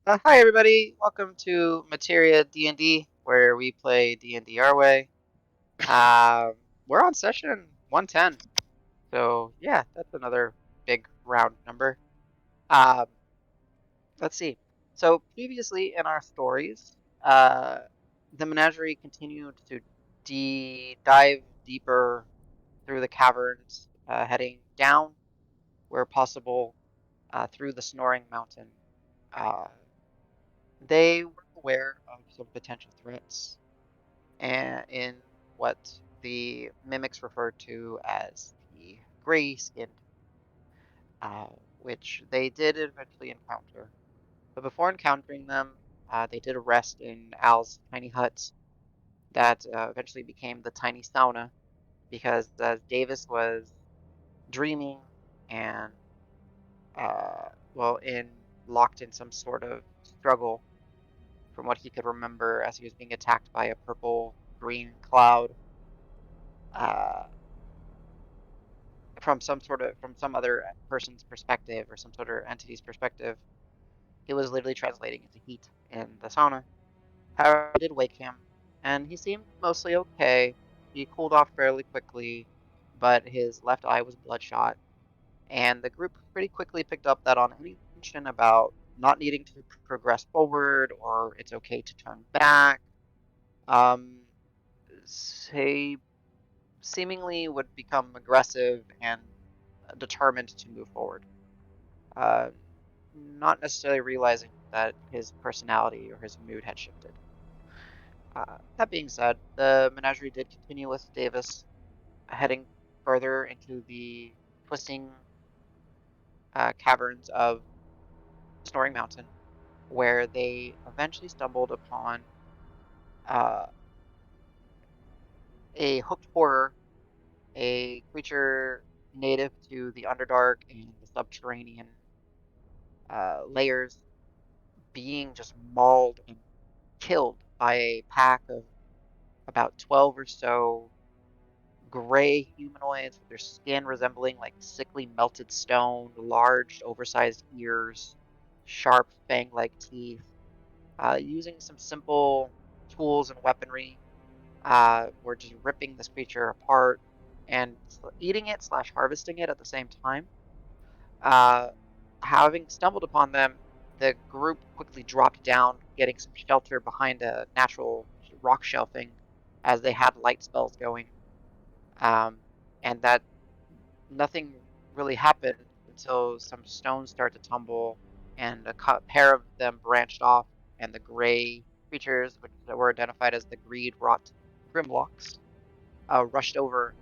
Hi everybody, welcome to Materia D&D, where we play D&D our way. Um, we're on session 110, so yeah, that's another big round number. Um, let's see. So previously in our stories, the menagerie continued to dive deeper through the caverns, heading down where possible through the Snoring Mountain. Uh, they were aware of some potential threats and in what the mimics referred to as the gray-skinned, uh, which they did eventually encounter. But before encountering them, they did a rest in Al's tiny hut that eventually became the tiny sauna because as Davis was dreaming and well, in locked in some sort of struggle from what he could remember as he was being attacked by a purple green cloud. Uh, from some other person's perspective or some sort of entity's perspective. It was literally translating into heat in the sauna. However, I did wake him, and he seemed mostly okay. He cooled off fairly quickly, but his left eye was bloodshot, and the group pretty quickly picked up that on any mention about not needing to progress forward or it's okay to turn back, um, he seemingly would become aggressive and determined to move forward. uh, not necessarily realizing that his personality or his mood had shifted. That being said, the menagerie did continue with Davis, heading further into the twisting caverns of Snoring Mountain, where they eventually stumbled upon uh, a hooked horror, a creature native to the Underdark and the subterranean layers, being just mauled and killed by a pack of about 12 or so gray humanoids with their skin resembling like sickly melted stone, large, oversized ears, sharp fang-like teeth. Using some simple tools and weaponry, we're just ripping this creature apart and eating it slash harvesting it at the same time. Uh, Having stumbled upon them, the group quickly dropped down, getting some shelter behind a natural rock shelving as they had light spells going. Um, and that nothing really happened until some stones start to tumble and a pair of them branched off, and the gray creatures, which were identified as the Greed-Wrought Grimlocks, rushed over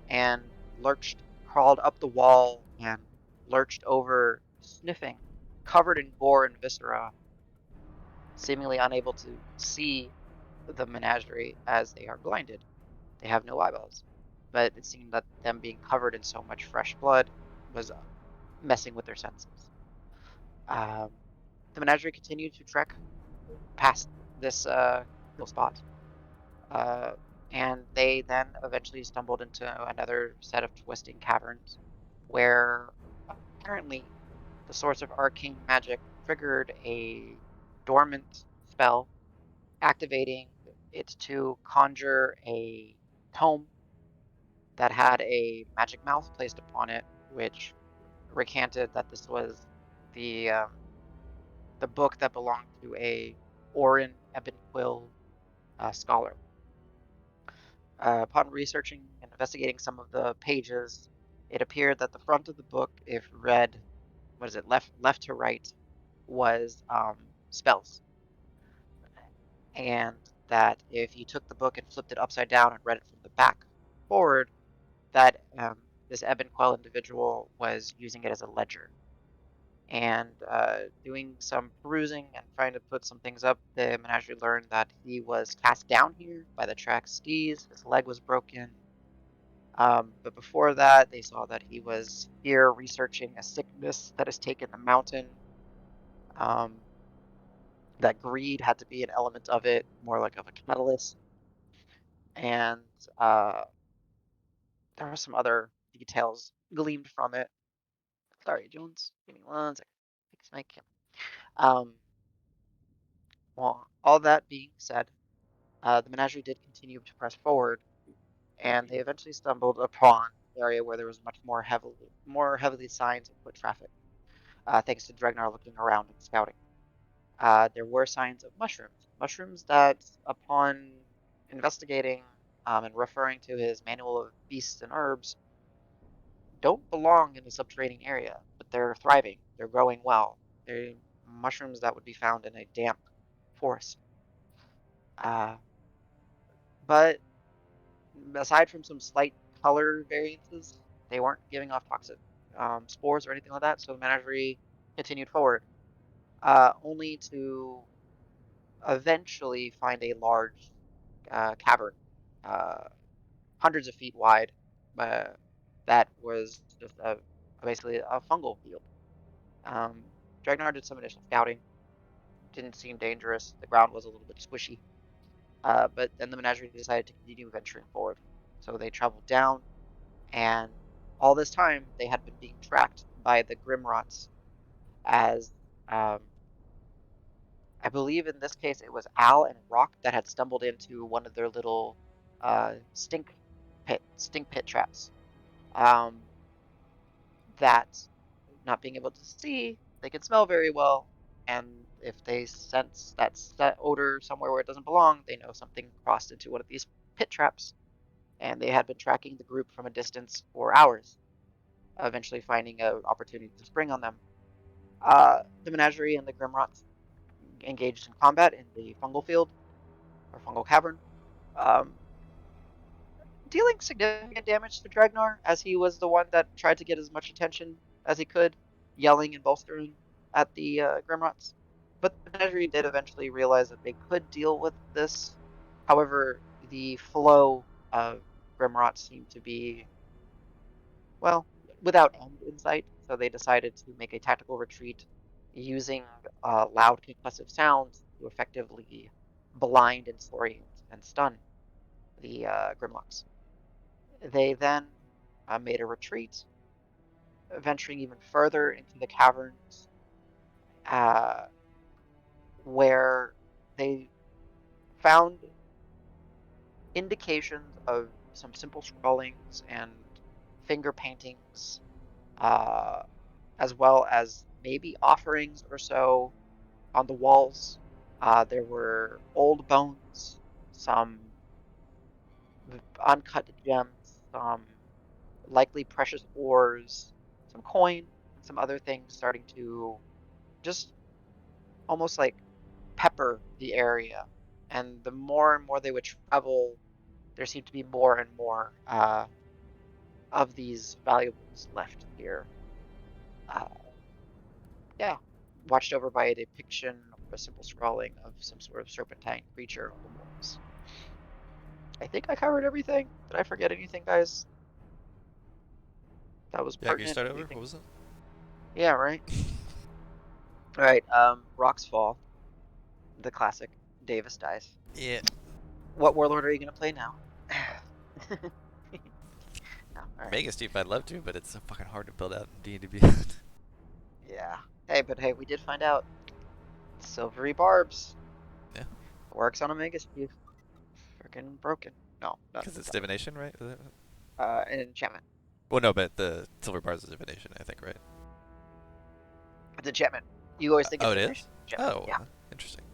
and lurched, crawled up the wall and lurched over, sniffing, covered in gore and viscera, seemingly unable to see the menagerie as they are blinded. They have no eyeballs. But it seemed that them being covered in so much fresh blood was messing with their senses. Um, the menagerie continued to trek past this kill spot, uh, and they then eventually stumbled into another set of twisting caverns where apparently the source of arcane magic triggered a dormant spell, activating it to conjure a tome that had a magic mouth placed upon it, which recanted that this was the um, the book that belonged to a Orin Ebenquill scholar. Upon researching and investigating some of the pages, it appeared that the front of the book, if read, what is it, left to right, was spells, and that if you took the book and flipped it upside down and read it from the back forward, that this Ebenquell individual was using it as a ledger. And doing some perusing and trying to put some things up, the menagerie learned that he was cast down here by the track skis. His leg was broken. But before that, they saw that he was here researching a sickness that has taken the mountain. Um, that greed had to be an element of it, more like of a catalyst. And uh, there were some other details gleaned from it. Sorry, Jones. Give me one second. Fix my camera. Well, all that being said, the menagerie did continue to press forward, and they eventually stumbled upon an area where there was much more heavily signs of foot traffic, thanks to Dregnar looking around and scouting. There were signs of mushrooms that, upon investigating and referring to his manual of beasts and herbs, don't belong in the subterranean area, but they're thriving. They're growing well. They're mushrooms that would be found in a damp forest. Uh, but aside from some slight color variances, they weren't giving off toxic spores or anything like that. So the menagerie continued forward, only to eventually find a large cavern, uh, hundreds of feet wide, uh, that was just basically a fungal field. Um, Dragnar did some initial scouting. Didn't seem dangerous. The ground was a little bit squishy. But then the menagerie decided to continue venturing forward. So they traveled down, and all this time they had been being tracked by the Grimrots as um, I believe in this case it was Al and Rock that had stumbled into one of their little stink pit traps. Um, that not being able to see, they can smell very well, and if they sense that odor somewhere where it doesn't belong, they know something crossed into one of these pit traps, and they had been tracking the group from a distance for hours, eventually finding an opportunity to spring on them. The menagerie and the Grimrots engaged in combat in the fungal field or fungal cavern, um, dealing significant damage to Dragnar, as he was the one that tried to get as much attention as he could, yelling and bolstering at the Grimrots. But the menagerie did eventually realize that they could deal with this. However, the flow of Grimrots seemed to be, well, without end in sight, so they decided to make a tactical retreat using loud concussive sounds to effectively blind and disorient and stun the Grimlocks. They then made a retreat, venturing even further into the caverns, uh, where they found indications of some simple scrawlings and finger paintings, uh, as well as maybe offerings or so on the walls. There were old bones, some uncut gems, some likely precious ores, some coin, and some other things starting to just almost like pepper the area. And the more and more they would travel, there seemed to be more and more of these valuables left here. Uh, yeah, watched over by a depiction or a simple scrawling of some sort of serpentine creature on the walls. I think I covered everything. Did I forget anything, guys? That was Yeah, can you pertinent. start Do you over? think? What was it? Yeah, right. All right. Rocks fall. The classic. Davis dies. Yeah. What warlord are you gonna play now? No, all right. Mega Steve, I'd love to, but it's so fucking hard to build out in D&D. Yeah. Hey, but hey, we did find out silvery barbs Yeah, works on Omega Steve. Freaking broken. No, not because it's entirely. divination, right? An enchantment. Well, no, but the silver bars is divination, I think, right? It's enchantment. You always think Oh, it's it is. divination. Enchantment. Oh, Yeah. interesting.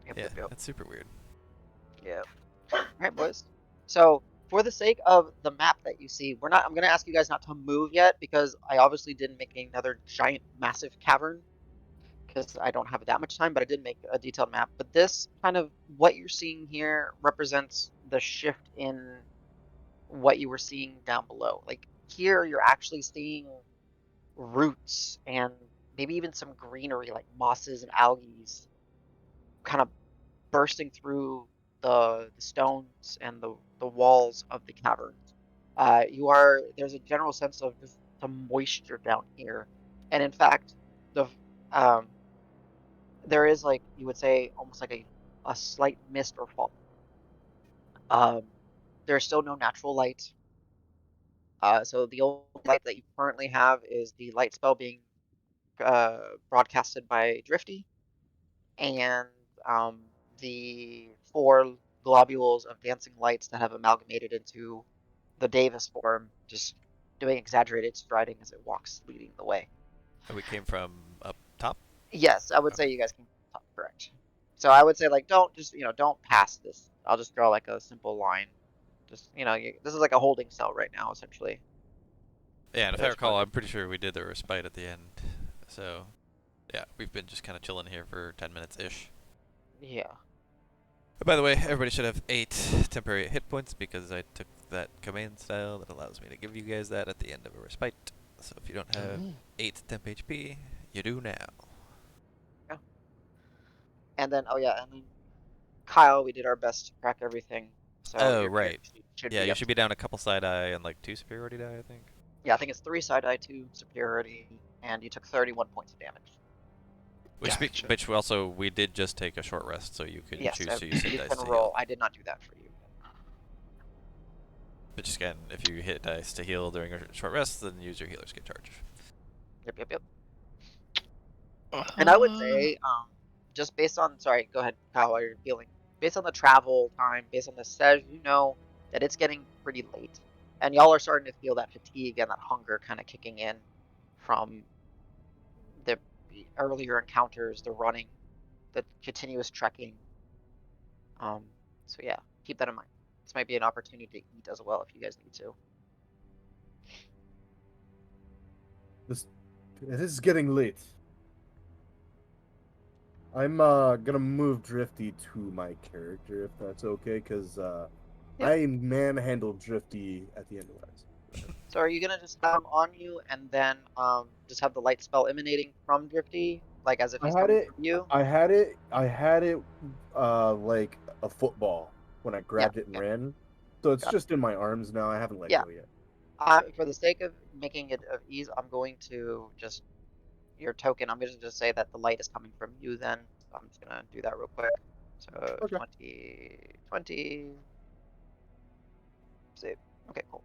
Yep. Yeah, Yep. Yep. that's super weird. Yep. All right, boys. So, for the sake of the map that you see, we're not. I'm gonna ask you guys not to move yet because I obviously didn't make another giant, massive cavern because I don't have that much time. But I did make a detailed map. But this kind of what you're seeing here represents the shift in what you were seeing down below. Like here, you're actually seeing roots and maybe even some greenery, like mosses and algae, kind of bursting through the stones and the walls of the caverns. There's a general sense of just some moisture down here, and in fact, the um there is like you would say almost like a slight mist or fog. Um, there's still no natural light. So the only light that you currently have is the light spell being broadcasted by Drifty, and um, the four globules of dancing lights that have amalgamated into the Davis form, just doing exaggerated striding as it walks, leading the way. And we came from up top? Yes, I would Okay. say you guys can talk correct. So I would say like don't just don't pass this. I'll just draw like a simple line. Just this is like a holding cell right now essentially. Yeah, and But if I I just recall, wanted I'm pretty sure we did the respite at the end. So, yeah, we've been just kind of chilling here for 10 minutes-ish. yeah. By the way, everybody should have 8 temporary hit points because I took that command style that allows me to give you guys that at the end of a respite. So if you don't have Oh. 8 temp HP, you do now. Yeah. And then oh yeah, and then Kyle, we did our best to crack everything. So Oh, your right. character should Yeah, be you up should to be down a couple side eye and like 2 superiority die, I think. yeah, I think it's 3 side eye, 2 superiority, and you took 31 points of damage. Gotcha. Which also we did just take a short rest, so you can Yes, choose to use hit you dice can to roll. heal. I did not do that for you. But just again, if you hit dice to heal during a short rest, then use your healer's kit charge. Yep, yep, yep. And I would Uh, say, just based on, sorry, go ahead, Kyle, while you're healing. Based on the travel time, based on the says, you know that it's getting pretty late, and y'all are starting to feel that fatigue and that hunger kind of kicking in from the earlier encounters, the running, the continuous trekking. Um, so yeah, keep that in mind. This might be an opportunity to eat as well if you guys need to. This it is getting late. I'm gonna move Drifty to my character if that's okay, because Yep. I manhandled Drifty at the end of last. So are you gonna just have him on you and then just have the light spell emanating from Drifty, like as if I he's had coming it. from you? I had it. Like a football when I Yeah. grabbed it and Okay. ran. So it's Got it. just in my arms now. I haven't let Yeah. go yet. For the sake of making it of ease, I'm going to just your token. I'm going to just say that the light is coming from you. Then so I'm just gonna do that real quick. So Okay. 20, 20. Save. Okay, cool.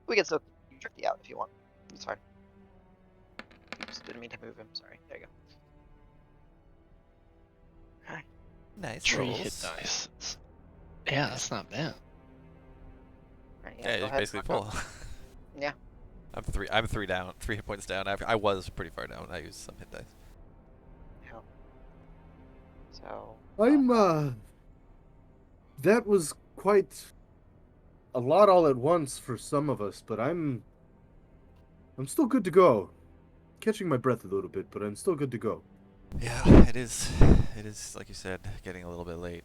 We can still keep Drifty out if you want. It's fine. Oops, didn't mean to move him. Sorry. There you go. Okay. Nice tree hit rolls. dice. Yeah, that's not bad. Right, Yeah, yeah. Go it's ahead. basically Knock out. full. Yeah. I'm 3 down, 3 hit points down. I was pretty far down. I used some hit dice. Yeah. So. I'm That was quite a lot all at once for some of us, but I'm still good to go. Catching my breath a little bit, but I'm still good to go. Yeah, it is like you said, getting a little bit late.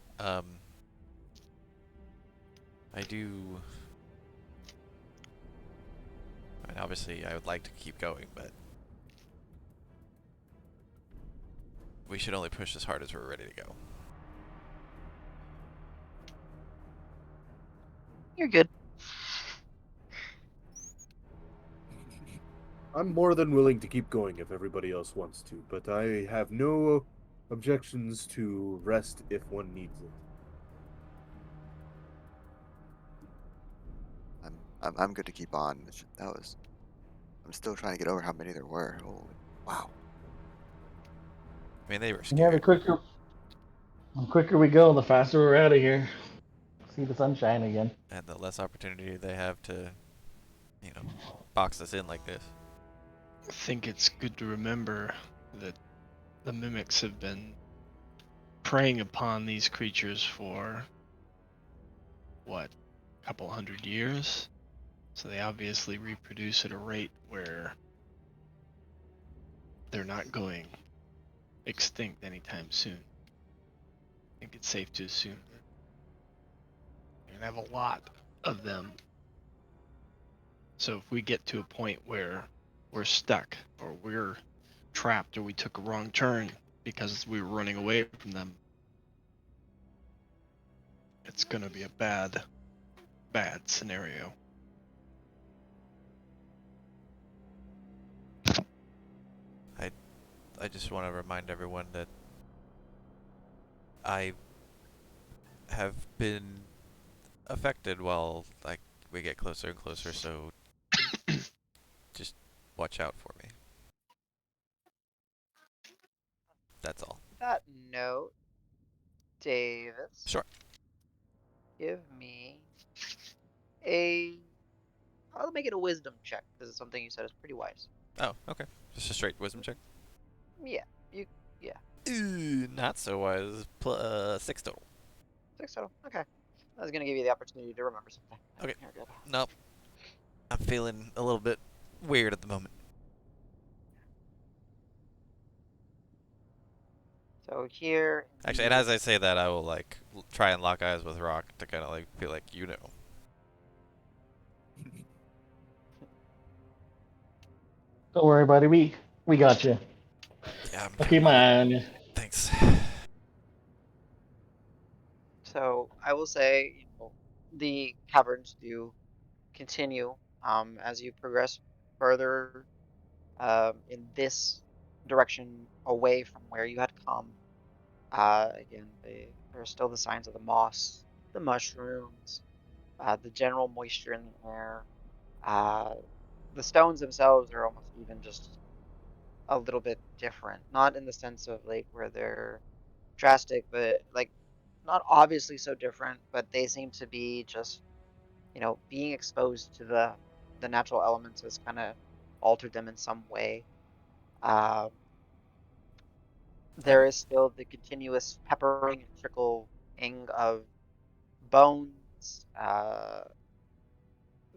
I do. I mean, obviously, I would like to keep going, but we should only push as hard as we're ready to go. You're good. I'm more than willing to keep going if everybody else wants to, but I have no objections to rest if one needs it. I'm good to keep on. That was. I'm still trying to get over how many there were. Holy, wow. I mean, they were Yeah, scary. the quicker we go, the faster we're out of here. See the sunshine again. And the less opportunity they have to, box us in like this. I think it's good to remember that the mimics have been preying upon these creatures for what, a couple hundred years? So they obviously reproduce at a rate where they're not going extinct anytime soon. I think it's safe to assume that you're gonna have a lot of them. So if we get to a point where we're stuck or we're trapped or we took a wrong turn because we were running away from them, it's gonna be a bad scenario. I just want to remind everyone that I have been affected while we get closer and closer, so just watch out for me. That's all. That note, Davis, Sure. give me a. I'll make it a wisdom check because it's something you said is pretty wise. Oh, okay. Just a straight wisdom check. Yeah, you. Yeah, Ooh, not so wise. 6 total. 6 total. Okay, I was gonna give you the opportunity to remember something. Okay. Here we go. Nope. I'm feeling a little bit weird at the moment. So here. Actually, and as I say that, I will like try and lock eyes with Rock to kind of like feel like you know. Don't worry, buddy. We got you. Yeah, I'm I'll keep my eye on you. Thanks. So I will say, the caverns do continue as you progress further in this direction away from where you had come. Again, there are still the signs of the moss, the mushrooms, the general moisture in the air. Uh, the stones themselves are almost even just a little bit different, not in the sense of like where they're drastic, but like not obviously so different, but they seem to be just, being exposed to the natural elements has kind of altered them in some way. Um, I have there is still the continuous peppering and trickling of bones,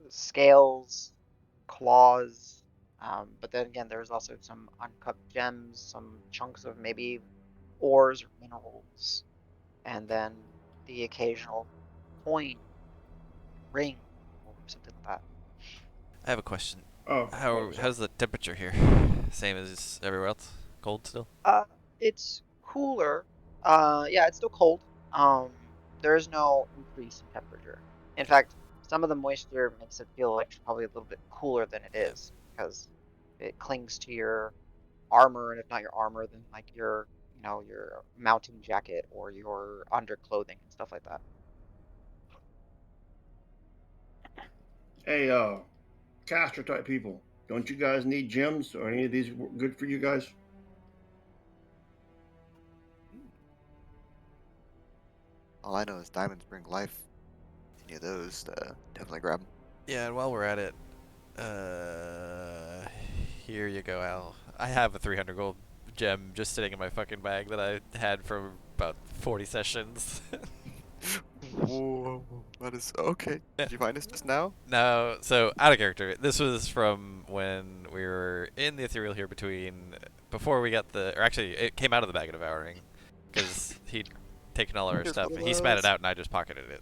scales, claws. But then again, there's also some uncut gems, some chunks of maybe ores or minerals, and then the occasional coin, ring, or something like that. I have a question. Oh, oh, sorry. How's the temperature here? Same as everywhere else? Cold still? Uh, it's cooler. Yeah, it's still cold. There is no increase in temperature. In Okay. fact, some of the moisture makes it feel like probably a little bit cooler than it Yeah. is because it clings to your armor, and if not your armor, then like your mounting jacket or your underclothing and stuff like that. Hey, caster type people, don't you guys need gems or any of these good for you guys? All I know is diamonds bring life. Any of those, definitely grab them. Yeah, and while we're at it, here you go, Al. I have a 300 gold gem just sitting in my fucking bag that I had for about 40 sessions. Whoa, that is okay. Yeah. Did you find this just now? No, so out of character. This was from when we were in the ethereal here before we got or actually, it came out of the bag of devouring, because he'd taken all our Here's stuff one and of he spat it those. out and I just pocketed it.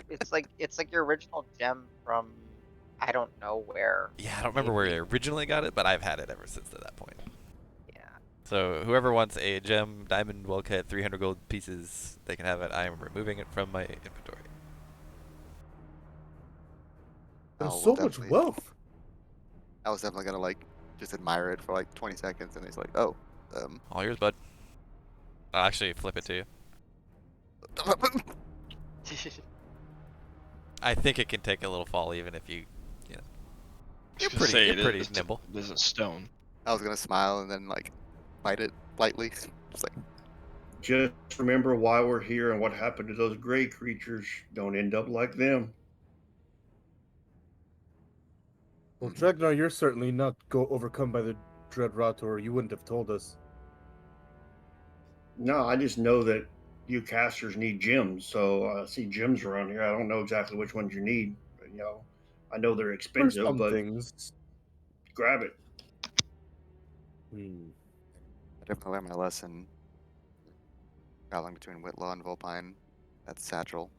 It's like your original gem from I don't know where. Yeah, I don't remember where I originally got it, but I've had it ever since at that point. Yeah. So whoever wants a gem, diamond, well cut, 300 gold pieces, they can have it. I am removing it from my inventory. There's Al will so much definitely. wealth. I was definitely gonna like just admire it for like 20 seconds, and he's like, "Oh, All yours, bud. I'll actually flip it to you. I think it can take a little fall even if you know. You're Just say you're it pretty is- nimble. There's a stone. I was gonna smile and then like bite it lightly, just like Just remember why we're here and what happened to those gray creatures. Don't end up like them. Well, Mhm. Dragnar, you're certainly not overcome by the Greed-Wrought, or you wouldn't have told us. No, I just know that you casters need gems. So I see gems around here. I don't know exactly which ones you need. But, I know they're For expensive, some but things. grab it. I definitely learned my lesson. Traveling between Whitlaw and Vulpine, that's satchel.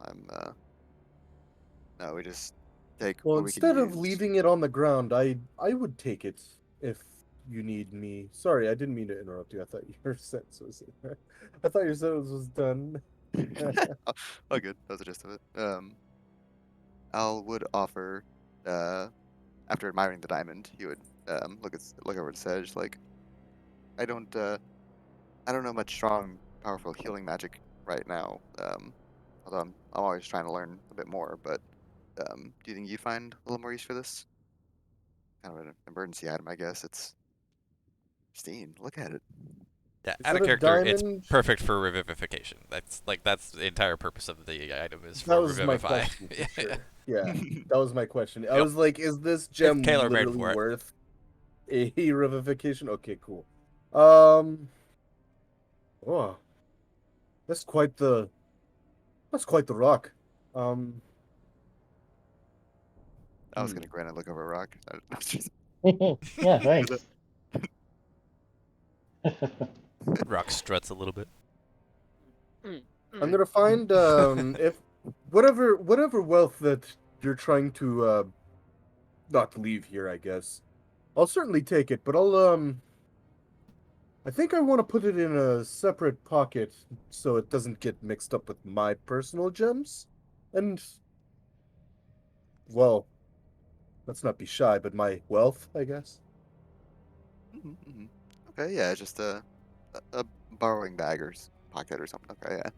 No, we just take Well, what we can instead of use. leaving it on the ground, I would take it if you need me. Sorry, I didn't mean to interrupt you. I thought your sentence was I thought your sentence was done. oh, oh, good. That was the gist of it. Al would offer, after admiring the diamond, he would look over at Sedge like, I don't, I don't know much strong, powerful healing magic right now. Although I'm always trying to learn a bit more. But do you think you'd find a little more use for this? Kind of an emergency item, I guess. It's pristine. Look at it. Yeah, Is add a that a character. It's diamond? perfect for revivification. That's the entire purpose of the item is That for was my revivify. question for sure. Yeah, that was my question. I Yep. was like, is this gem tailor-made literally for it. worth a revivification? Okay, cool. Oh, that's quite the rock. Um, I was gonna grant a look over a rock. Yeah, thanks. Rock struts a little bit. I'm gonna find if whatever wealth that you're trying to not leave here, I guess. I'll certainly take it, but I think I want to put it in a separate pocket so it doesn't get mixed up with my personal gems. And well, let's not be shy, but my wealth, I guess. Okay, yeah, just a borrowing bag or pocket or something. Okay, yeah.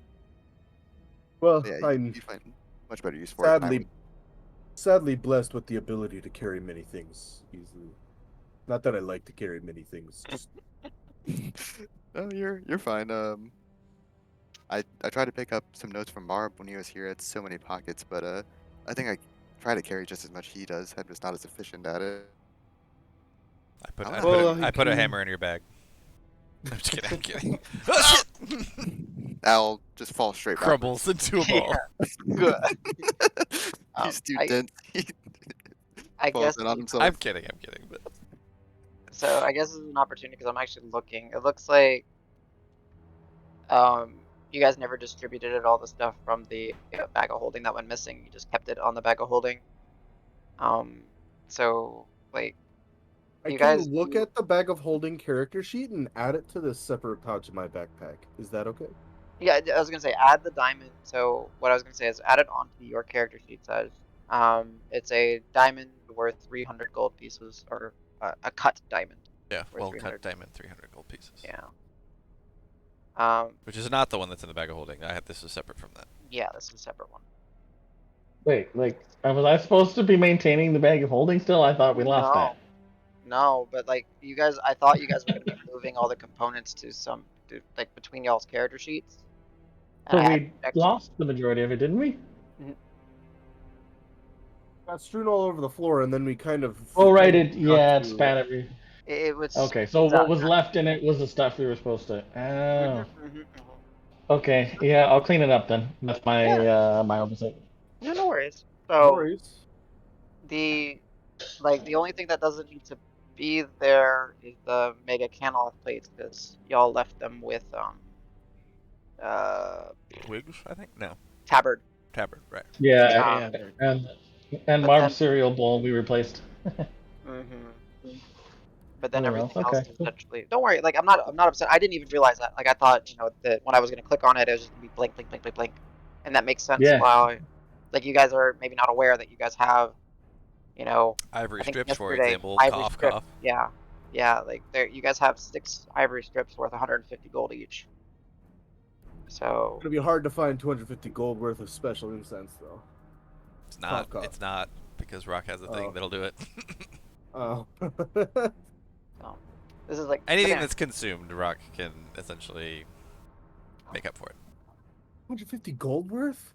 Well, Yeah, I'm you find much better use for it than I sadly blessed with the ability to carry many things easily. Not that I like to carry many things. Just would. No, you're fine. I tried to pick up some notes from Marb when he was here. It's so many pockets, but I think I try to carry just as much he does. I'm just not as efficient at it. I put a hammer in your bag. I'm just kidding. I'm kidding. Oh shit! Al just falls straight backwards. Crumbles into a ball. Good. He's too I- dense. He I falls guess in on himself. I'm kidding. But so. I guess this is an opportunity because I'm actually looking. It looks like you guys never distributed all the stuff from the bag of holding that went missing. You just kept it on the bag of holding. So like I you can guys look at the bag of holding character sheet and add it to this separate pouch in my backpack. Is that okay? Yeah, I was gonna say add the diamond. So what I was gonna say is add it onto your character sheet. Says it's a diamond worth 300 gold pieces, or a cut diamond. yeah, worth well 300. cut diamond, 300 gold pieces. Yeah. Which is not the one that's in the bag of holding. This is separate from that. Yeah, this is a separate one. Wait, like, was I supposed to be maintaining the bag of holding still? I thought we lost that. No, but like you guys, I thought you guys were gonna be moving all the components to like between y'all's character sheets. So And I had we checked- lost the majority of it, didn't we? Got strewn all over the floor, and then we kind of. Oh, right. forgot It to- spat every. It was Okay, so what was left in it was the stuff we were supposed to. Oh. Okay, yeah, I'll clean it up then. That's my my oversight. No worries. No So worries. the only thing that doesn't need to be there is the mega canoff plates because y'all left them with Wigs, I think. No, tabard. right. Yeah, Yeah, and But Marv's then- cereal bowl we replaced. But then Oh, well, everything else okay. is essentially. Don't worry. Like I'm not upset. I didn't even realize that. Like I thought that when I was gonna click on it, it was just gonna be blink, blink, blink, blink, blink, and that makes sense. Yeah. Why, like you guys are maybe not aware that you guys have, Ivory I think strips, for yesterday, example. ivory Cough, strip. cough. Yeah. Like you guys have 6 ivory strips worth 150 gold each. So It's gonna be hard to find 250 gold worth of special incense, though. It's not. Cough. It's not because Rock has a thing Oh. that'll do it. Oh. this is like Anything yeah. that's consumed, Rock can essentially make up for it. 250 gold worth?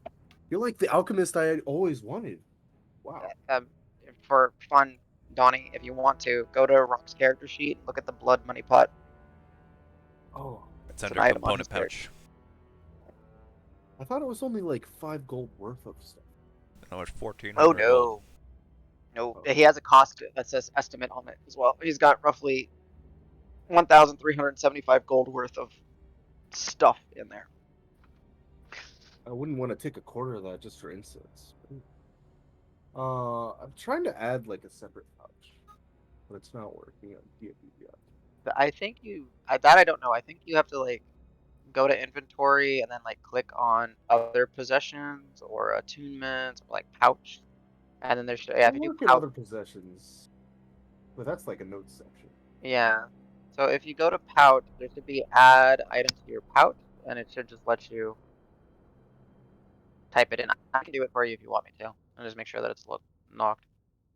You're like the alchemist I always wanted. Wow. For fun, Donnie, if you want to go to Rock's character sheet, look at the blood money pot. Oh. It's It's under an item on component his character. pouch. I thought it was only like 5 gold worth of stuff. How much? 1400 Oh gold. no, he has a cost that says estimate on it as well. He's got roughly 1,375 gold worth of stuff in there. I wouldn't want to take a quarter of that just for incense. I'm trying to add like a separate pouch, but it's not working on D&D yet. But I think I don't know. I think you have to like go to inventory and then like click on other possessions or attunements or like pouch, and then there's if you do Look at pouch, other possessions, but that's like a notes section. yeah. So if you go to pouch, there should be add item to your pouch, and it should just let you type it in. I can do it for you if you want me to, and just make sure that it's knocked.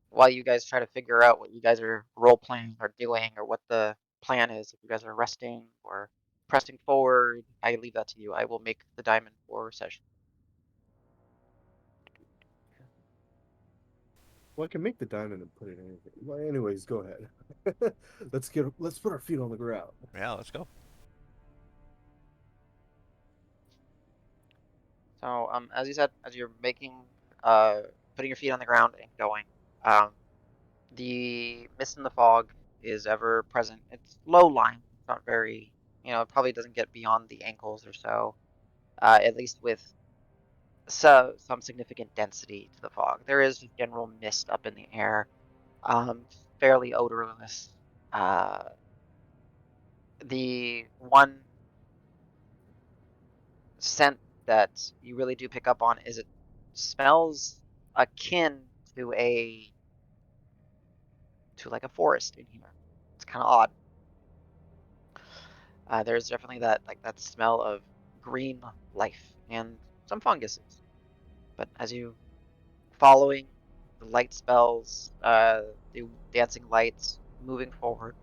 While you guys try to figure out what you guys are role playing or doing, or what the plan is, if you guys are resting or pressing forward, I leave that to you. I will make the diamond for session. Well, I can make the diamond and put it in. Well, anyways, go ahead. Let's put our feet on the ground. Yeah, let's go. So, as you said, as you're putting your feet on the ground and going, the mist and the fog is ever present. It's low lying. It's not very, it probably doesn't get beyond the ankles or so, at least with some significant density to the fog. There is just general mist up in the air, fairly odorless. The one scent that you really do pick up on is it smells akin to like a forest in here. It's kind of odd. There's definitely that smell of green life and some funguses. But as you following the light spells, the dancing lights, moving forward.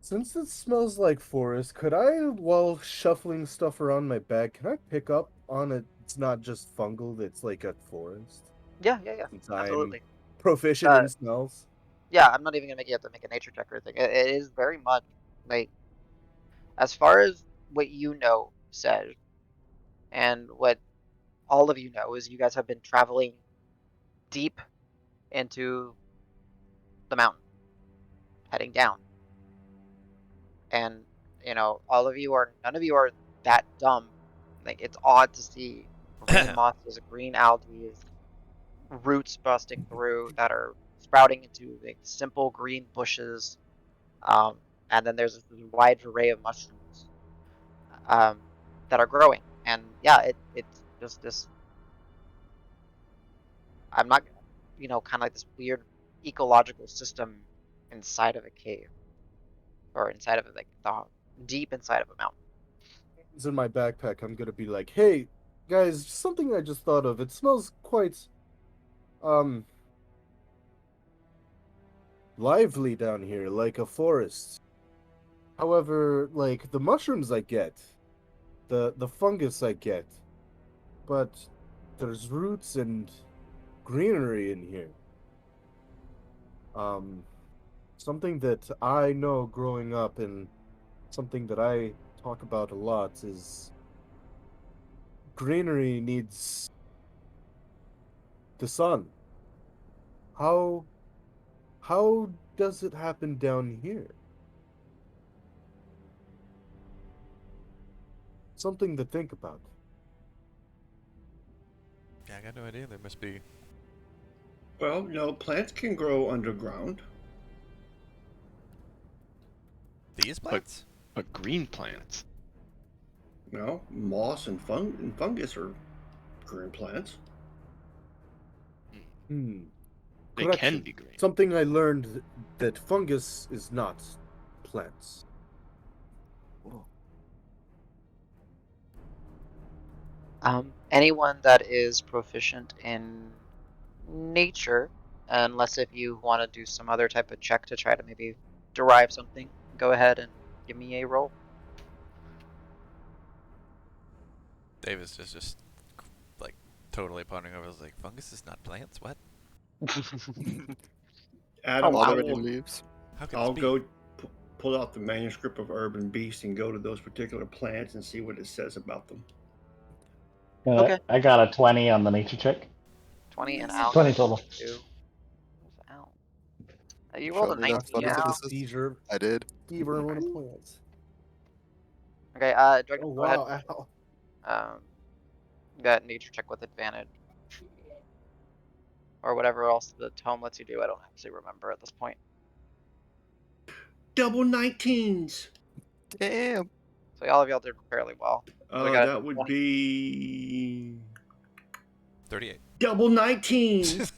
Since it smells like forest, could I, while shuffling stuff around my bag, can I pick up on it? It's not just fungal, it's like a forest. Yeah, Since I'm absolutely. proficient in smells. Yeah, I'm not even gonna make you have to make a nature check or anything. It is very much like, as far as what you know said, and what all of you know is you guys have been traveling deep into the mountain, heading down. And none of you are that dumb. Like, it's odd to see green mosses, green algae, roots busting through that are sprouting into like simple green bushes. And then there's this wide array of mushrooms that are growing. And yeah, it's just this. I'm not, kind of like this weird ecological system inside of a cave, or inside of like deep inside of a mountain. It's in my backpack. I'm gonna be like, hey, guys, something I just thought of. It smells quite, um, lively down here, like a forest. However, like, the mushrooms I get, the fungus I get, but there's roots and greenery in here. Something that I know growing up and something that I talk about a lot is greenery needs the sun. How does it happen down here? Something to think about. Yeah, I got no idea. There must be. Well, plants can grow underground. These plants? But green plants. Moss and fungus are green plants. Hmm. They Correction. can be green. Something I learned that fungus is not plants. Anyone that is proficient in nature, unless if you want to do some other type of check to try to maybe derive something, go ahead and give me a roll. Davis is just like totally pondering over. I was like, fungus is not plants. What? Adam, All already leaves. How could I'll this be? go pull out the manuscript of Urban Beast and go to those particular plants and see what it says about them. Okay. I got a 20 on the nature check. 20 and Al. 20 total. Al. You rolled a Shortly enough, 19, Al. photosynthesis. I did. Steve are one of plants. Okay, Dragon, Oh go ahead. wow, Al. Got nature check with advantage. Or whatever else the tome lets you do. I don't actually remember at this point. Double 19s. Damn. So all of y'all did fairly well. So That would be 38. double 19s.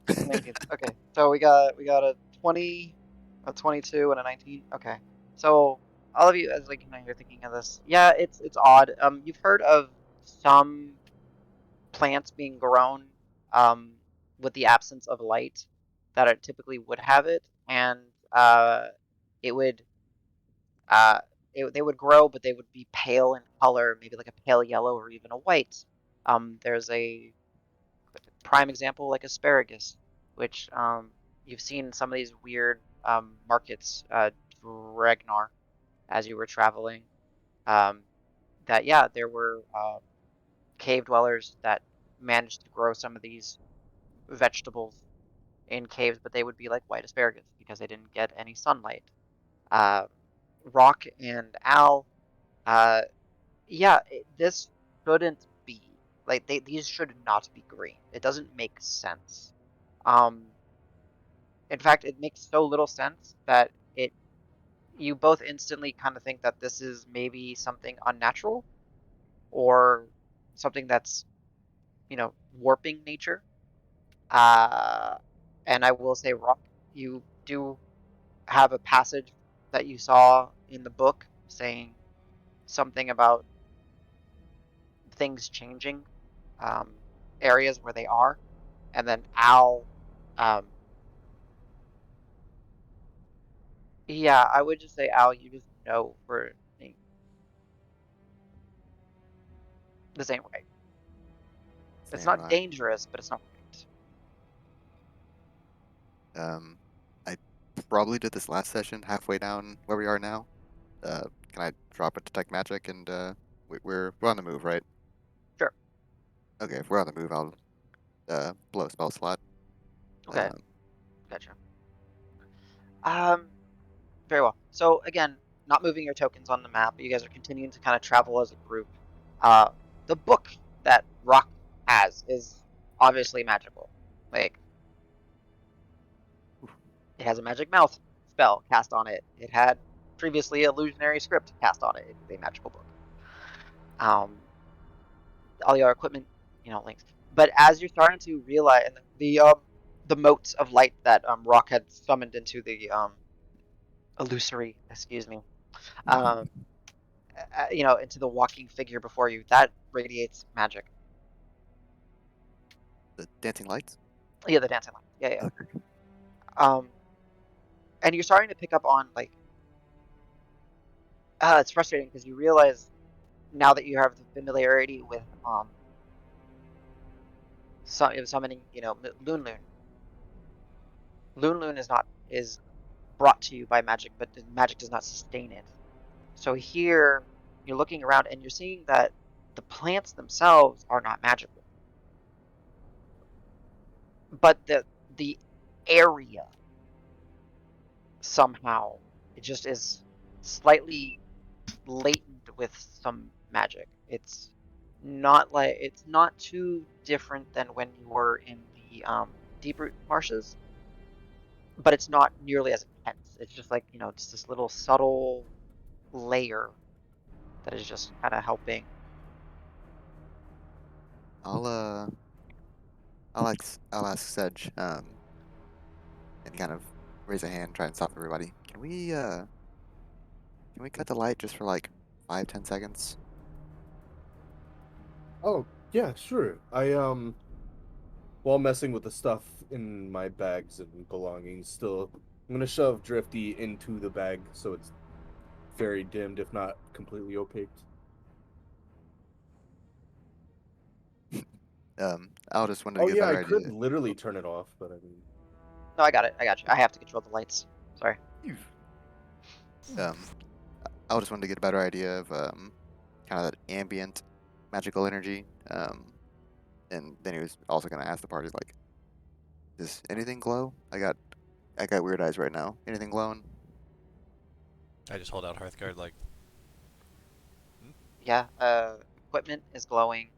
19. Okay, so we got a 20, a 22, and a 19. Okay, so all of you, as like you're thinking of this, yeah, it's odd. You've heard of some plants being grown, with the absence of light, that it typically would have it, and it would They would grow, but they would be pale in color, maybe like a pale yellow or even a white. There's a prime example like asparagus, which you've seen some of these weird markets, Ragnar, as you were traveling. Um, that yeah, there were cave dwellers that managed to grow some of these vegetables in caves, but they would be like white asparagus because they didn't get any sunlight. Uh, Rock and Al, uh, yeah, this shouldn't be like these should not be green. It doesn't make sense. Um, in fact, it makes so little sense that it you both instantly kind of think that this is maybe something unnatural or something that's, warping nature. Uh, and I will say, Rock, you do have a passage that you saw in the book saying something about things changing, um, areas where they are, and then Al, um, yeah, I would just say Al, you just know for this ain't right. It's Same. not dangerous, but it's not right. I probably did this last session halfway down where we are now. Can I drop a detect magic and we're on the move, right? Sure. Okay, if we're on the move, I'll blow a spell slot. Okay. Gotcha. Um, Very well. So again, not moving your tokens on the map, but you guys are continuing to kind of travel as a group. Uh, the book that Rock has is obviously magical. Like, it has a magic mouth spell cast on it. It had previously illusionary script cast on it. It is a magical book. All your equipment, links. But as you're starting to realize, and the motes of light that Rock had summoned into the illusory, excuse me, um, into the walking figure before you, that radiates magic. The dancing lights. Yeah, the dancing light. Yeah, yeah. Okay. And you're starting to pick up on like, it's frustrating because you realize now that you have the familiarity with summoning, Loon Loon. Loon Loon is brought to you by magic, but the magic does not sustain it. So here you're looking around and you're seeing that the plants themselves are not magical, but the area somehow it just is slightly latent with some magic. It's not too different than when you were in the deep root marshes, but it's not nearly as intense. It's just like, just this little subtle layer that is just kind of helping. I'll I'll ask Sedge and kind of raise a hand, try and stop everybody. Can we cut the light just for like 5-10 seconds? Oh, yeah, sure. While messing with the stuff in my bags and belongings, I'm gonna shove Drifty into the bag so it's very dimmed, if not completely opaque. I'll just wanted to Oh get a yeah, I better could idea. literally turn it off, but I mean, No, I got it. I got you. I have to control the lights. Sorry. Um, I just wanted to get a better idea of kind of that ambient magical energy. And then he was also gonna ask the party like, does anything glow? I got weird eyes right now. Anything glowing? I just hold out Hearthguard like, Yeah, equipment is glowing.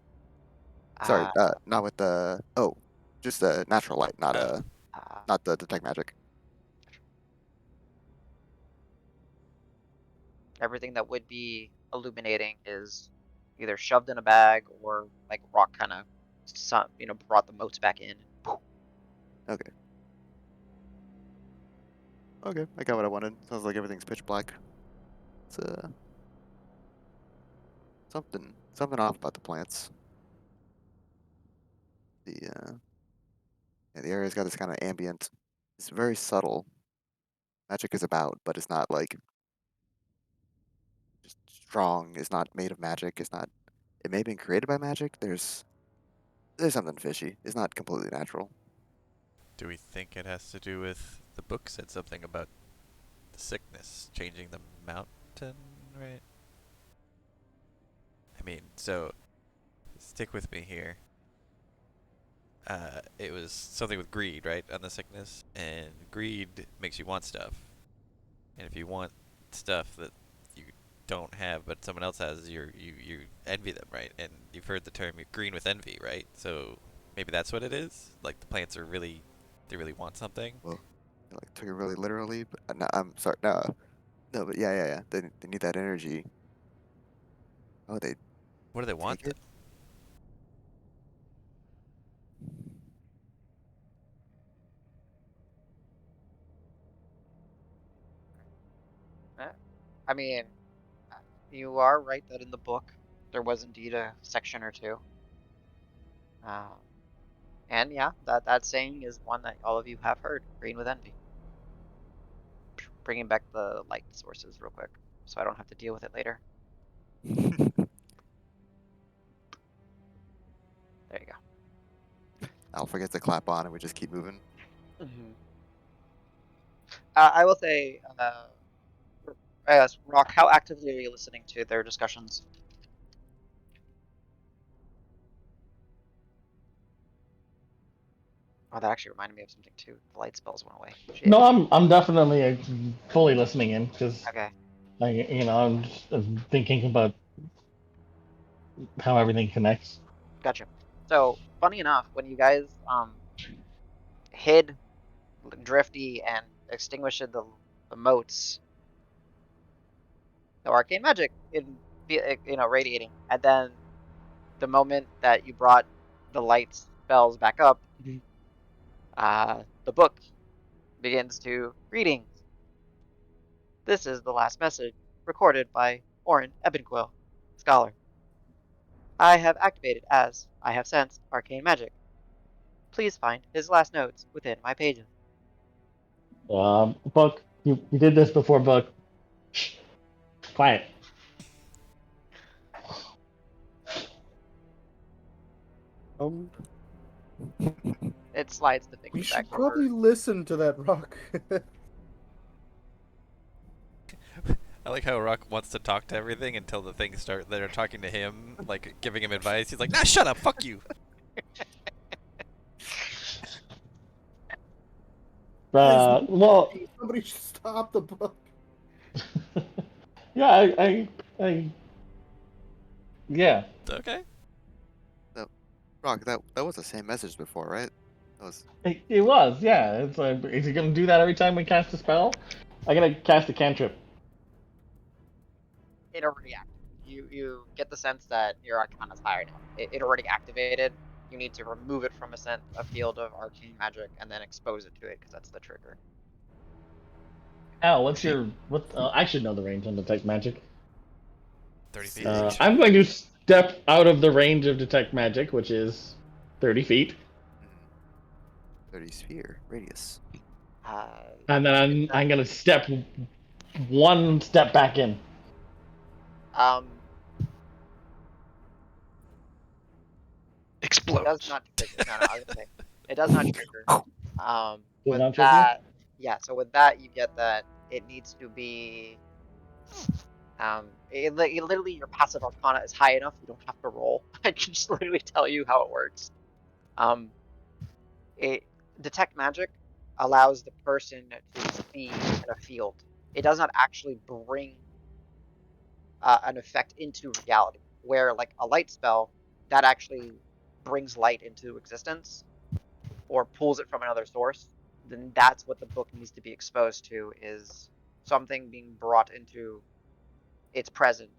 Sorry, Uh, not with the just the natural light, oh, not the detect magic. Everything that would be illuminating is either shoved in a bag or like Rock kind of, brought the motes back in. Okay. Okay, I got what I wanted. Sounds like everything's pitch black. It's something off about the plants. The area's got this kind of ambient. It's very subtle. Magic is about, but it's not like just strong. It's not made of magic. It's not. It may have been created by magic. There's something fishy. It's not completely natural. Do we think it has to do with the book said something about the sickness changing the mountain, right? I mean, so stick with me here. It was something with greed, right, on the sickness, and greed makes you want stuff, and if you want stuff that you don't have but someone else has, you envy them, right? And you've heard the term "you're green with envy," right? So maybe that's what it is. Like the plants are really, they really want something. Well, I, like took it really literally, but no, I'm sorry. No, but yeah. They need that energy. Oh, they What do they want take it. then? I mean, you are right that in the book there was indeed a section or two. And yeah, that saying is one that all of you have heard. Green with envy. Bringing back the light sources real quick, so I don't have to deal with it later. There you go. Al forgets to clap on, and we just keep moving. I will say, Rock, how actively are you listening to their discussions? Oh, that actually reminded me of something too. The light spells went away. Shit. No, I'm definitely fully listening in because Okay. I'm just thinking about how everything connects. Gotcha. So, funny enough, when you guys hid Drifty and extinguished the motes, the arcane magic radiating, and then the moment that you brought the light spells back up, the book begins to greetings. This is the last message recorded by Orin Ebenquill, scholar. I have activated as I have sensed arcane magic. Please find his last notes within my pages. Buck, you did this before, Buck. Shh. Quiet. It slides the We finger should back probably over. listen to that rock. I like how Rock wants to talk to everything until the things start that are talking to him, like giving him advice. He's like, "Nah, shut up, fuck you." Well, Somebody should stop the book. yeah, yeah. Okay. Rock, that was the same message before, right? That was. It was, yeah. It's like, is he gonna do that every time we cast a spell? I gotta cast a cantrip. It already activated. You get the sense that your Arcana is higher now. It already activated. You need to remove it from a field of arcane magic and then expose it to it because that's the trigger. Al, I should know the range on detect magic. 30 feet. I'm going to step out of the range of detect magic, which is 30 feet. 30 sphere radius. And then I'm gonna step one step back in. Explodes. It does not trigger. No, I was gonna say it does not trigger. Does With not trigger? that, yeah. So with that, you get that it needs to be. Literally your passive Arcana is high enough. You don't have to roll. I can just literally tell you how it works. Detect magic allows the person to see in a field. It does not actually bring an effect into reality. Where like a light spell, that actually brings light into existence or pulls it from another source. Then that's what the book needs to be exposed to, is something being brought into its presence.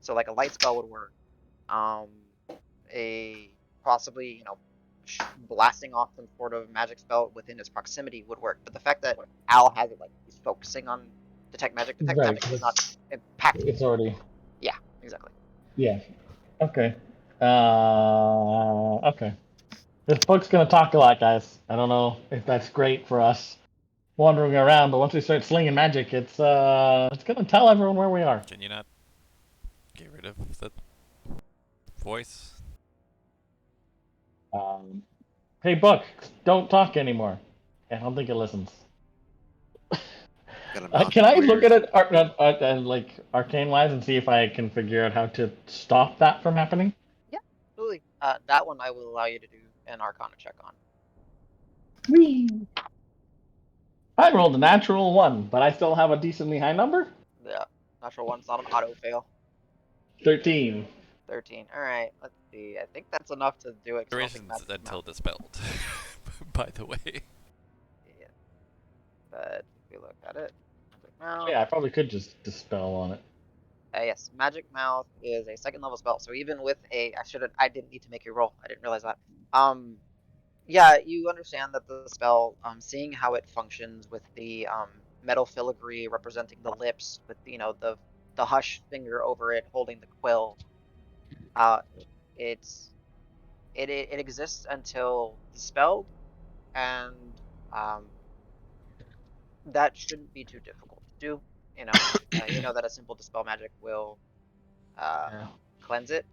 So like a light spell would work. A possibly blasting off some sort of magic spell within its proximity would work. But the fact that Al has it like he's focusing on detect magic Right. is not impacting. It's already. Yeah, exactly. Yeah. Okay. Okay. This book's gonna talk a lot, guys. I don't know if that's great for us wandering around, but once we start slinging magic, it's gonna tell everyone where we are. Can you not Get rid of the voice. Hey, Book, don't talk anymore. I don't think it listens. Got a mouth Can with I look at ears. it like arcane wise and see if I can figure out how to stop that from happening? Yeah, absolutely. That one I will allow you to do an Arcana check on. Whee! I rolled a natural 1, but I still have a decently high number. Yeah, natural one's not an auto fail. 13. 13. All right, let's see. I think that's enough to do it. 'Cause I don't think Durations magic until mouth. dispelled. By the way. Yeah, but if we look at it, magic mouth. Yeah, I probably could just dispel on it. Yes, Magic Mouth is a second level spell. So even with I didn't need to make a roll. I didn't realize that. Yeah, you understand that the spell, seeing how it functions with the metal filigree representing the lips, with the hush finger over it holding the quill. Uh, it's it exists until dispelled, and that shouldn't be too difficult to do. You know that a simple dispel magic will Yeah. cleanse it,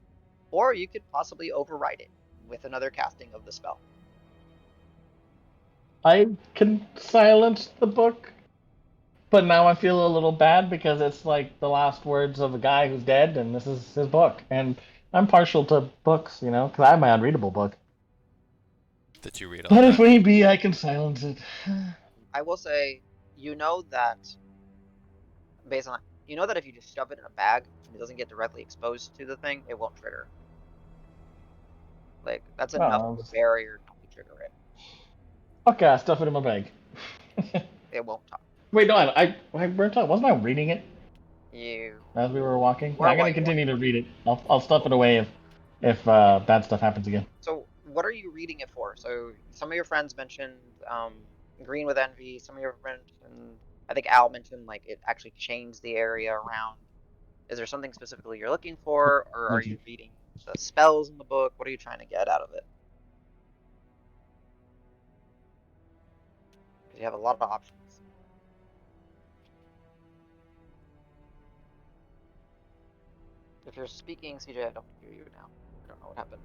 or you could possibly override it with another casting of the spell. I can silence the book, but now I feel a little bad because it's like the last words of a guy who's dead, and this is his book. And I'm partial to books, because I have my unreadable book. That you read all But the if time. need be, I can silence it. I will say, that based on that if you just shove it in a bag and it doesn't get directly exposed to the thing, it won't trigger. Like that's enough of a barrier not to trigger it. Okay, I stuff it in my bag. It won't talk. Wait, no, wasn't I reading it You as we were walking? were I'm while gonna you were. continue to read it. I'll stuff it away if bad stuff happens again. So what are you reading it for? So some of your friends mentioned Green with Envy. Some of your friends, and I think Al mentioned like it actually changed the area around. Is there something specifically you're looking for, or are you reading the spells in the book? What are you trying to get out of it? Because you have a lot of options. If you're speaking, CJ, I don't hear you now. I don't know what happened.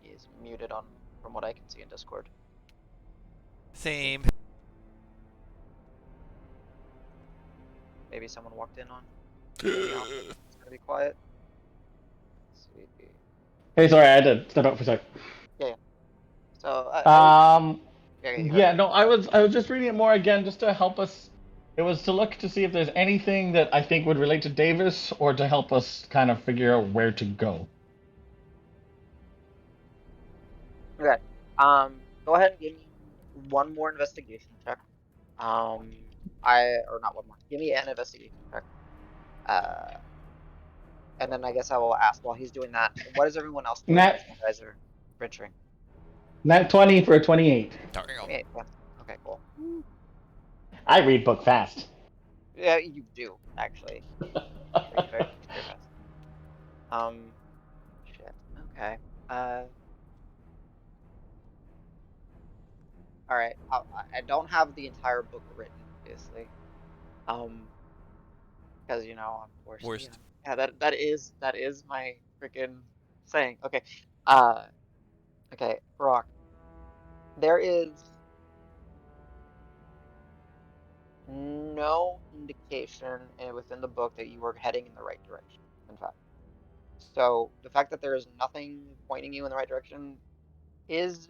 He's muted on from what I can see in Discord. Same. Maybe someone walked in on. It's gonna be quiet. Let's see. Hey, sorry, I had to step out for a sec. Yeah. So yeah, no, I was just reading it more again just to help us. It was to look to see if there's anything that I think would relate to Davis, or to help us kind of figure out where to go. Okay. Go ahead and give me one more investigation check. Or not one more. Give me an investigation check. And then I guess I will ask while he's doing that. What is everyone else doing as you guys are venturing? Nat 20 for a 28. 28. Yeah. Okay, cool. I read book fast. Yeah, you do actually. Very, very fast. Shit. Okay. All right. I don't have the entire book written, obviously. Because unfortunately, Worst. yeah, that is my freaking saying. Okay. Okay, Brock. There is no indication within the book that you were heading in the right direction. In fact, so the fact that there is nothing pointing you in the right direction is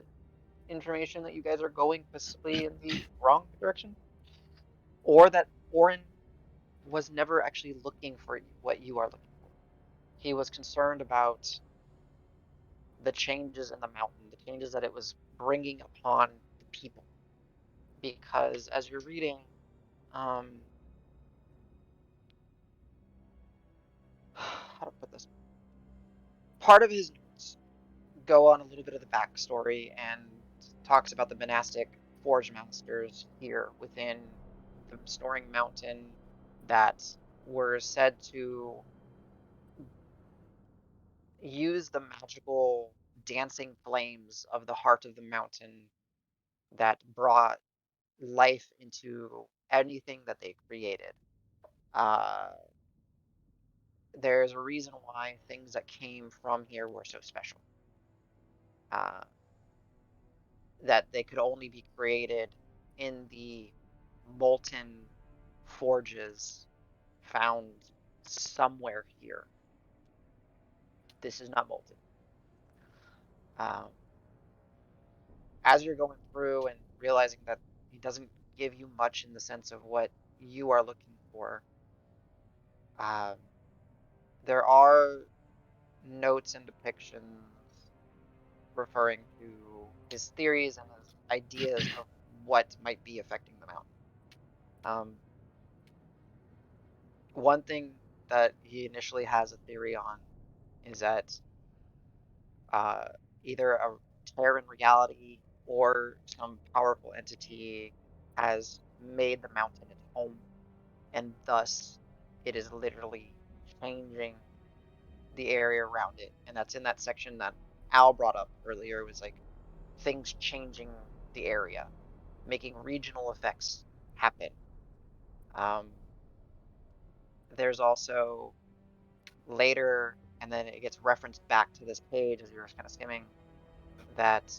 information that you guys are going possibly in the wrong direction, or that Orin was never actually looking for what you are looking for. He was concerned about the changes in the mountain, the changes that it was bringing upon the people. Because as you're reading, how to put this? Part of his notes go on a little bit of the backstory and talks about the monastic forge masters here within the Snoring Mountain that were said to use the magical dancing flames of the heart of the mountain that brought life into anything that they created. there's a reason why things that came from here were so special. That they could only be created in the molten forges found somewhere here. This is not molten. As you're going through and realizing that he doesn't give you much in the sense of what you are looking for, there are notes and depictions referring to his theories and his ideas of what might be affecting the mountain. One thing that he initially has a theory on is that either a tear in reality or some powerful entity has made the mountain its home, and thus it is literally changing the area around it. And that's in that section that Al brought up earlier, was like things changing the area, making regional effects happen. There's also later, and then it gets referenced back to this page as you're kind of skimming, that